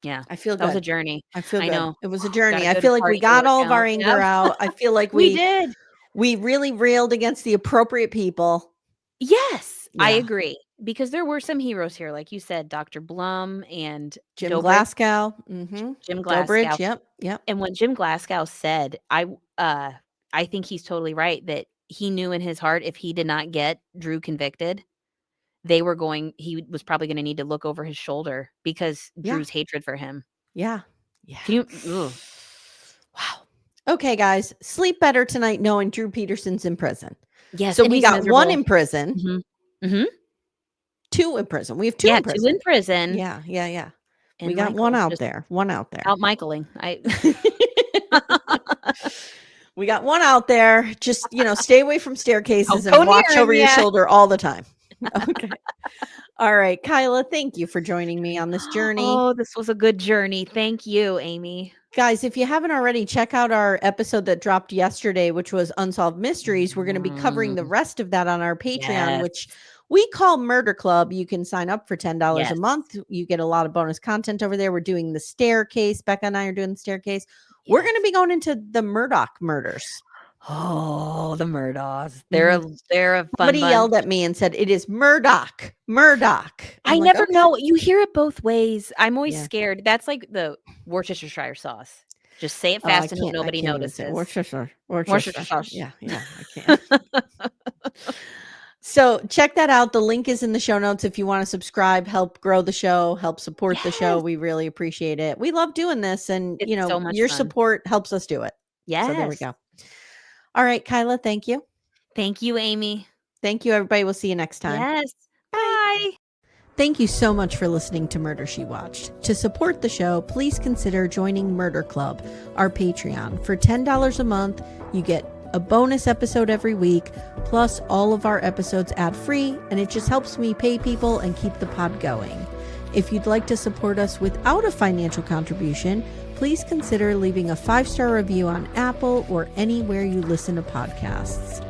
Yeah, I feel that was a good. journey. I feel I good. know. It was a Got a journey. I good feel like we party to got work all of our out. anger Yep. out. I feel like We did. we really railed against the appropriate people. Yes, I Yeah. agree, because there were some heroes here, like you said, Dr. Blum and Jim Dobrik Glasgow. Mhm. Jim Dobridge. Glasgow, Yep. Yep. and when Jim Glasgow said, I think he's totally right that he knew in his heart if he did not get Drew convicted, he was probably gonna need to look over his shoulder because Yeah. Drew's hatred for him. Yeah. Yeah. Can you ugh. Wow. Okay, guys, sleep better tonight knowing Drew Peterson's in prison. Yes, So and we he's got 1 miserable. in prison, Mhm. Mhm. 2 in prison. We have 2 Yeah, in 2 in prison. prison, Yeah, yeah, yeah. We and got 1 Michael out just there, 1 out there. out Michaeling. I We got 1 out there. Just, stay away from staircases Don't and go near watch him, over your yeah. shoulder all the time. Okay. All right, Kyla, thank you for joining me on this journey. Oh, this was a good journey. Thank you, Amy. Guys, if you haven't already, check out our episode that dropped yesterday, which was Unsolved Mysteries. We're going to be covering the Mm, rest of that on our Patreon, yes, which we call Murder Club. You can sign up for $10 a yes, month. You get a lot of bonus content over there. We're doing the staircase. Becca and I are doing the staircase. We're going to yes. be going into the Murdoch murders. Oh, the Murdaws. Mhm. They're a fun Somebody bunch. yelled at me and said, "It is Murdoch. Murdoch." I'm I like, never okay. know. You hear it both ways. I'm always Yeah. scared. That's like the Worcestershire sauce. Just say it Oh, I fast and hope can't. I nobody can't even say it. notices. Worcestershire. Worcestershire Worcestershire. sauce. Yeah, yeah. I can't. So check that out. The link is in the show notes if you want to subscribe, help grow the show, help support the show. Yes. We really appreciate it. We love doing this, and It's so much your fun. support helps us do it. So there we Yes. go. All right, Kyla, thank you. Thank you, Amy. Thank you, everybody. We'll see you next time. Yes. Bye. Bye. Thank you so much for listening to Murder She Watched. To support the show, please consider joining Murder Club, our Patreon. For $10 a month, you get a bonus episode every week, plus all of our episodes ad-free, and it just helps me pay people and keep the pod going. If you'd like to support us without a financial contribution, please consider leaving a 5-star review on Apple or anywhere you listen to podcasts.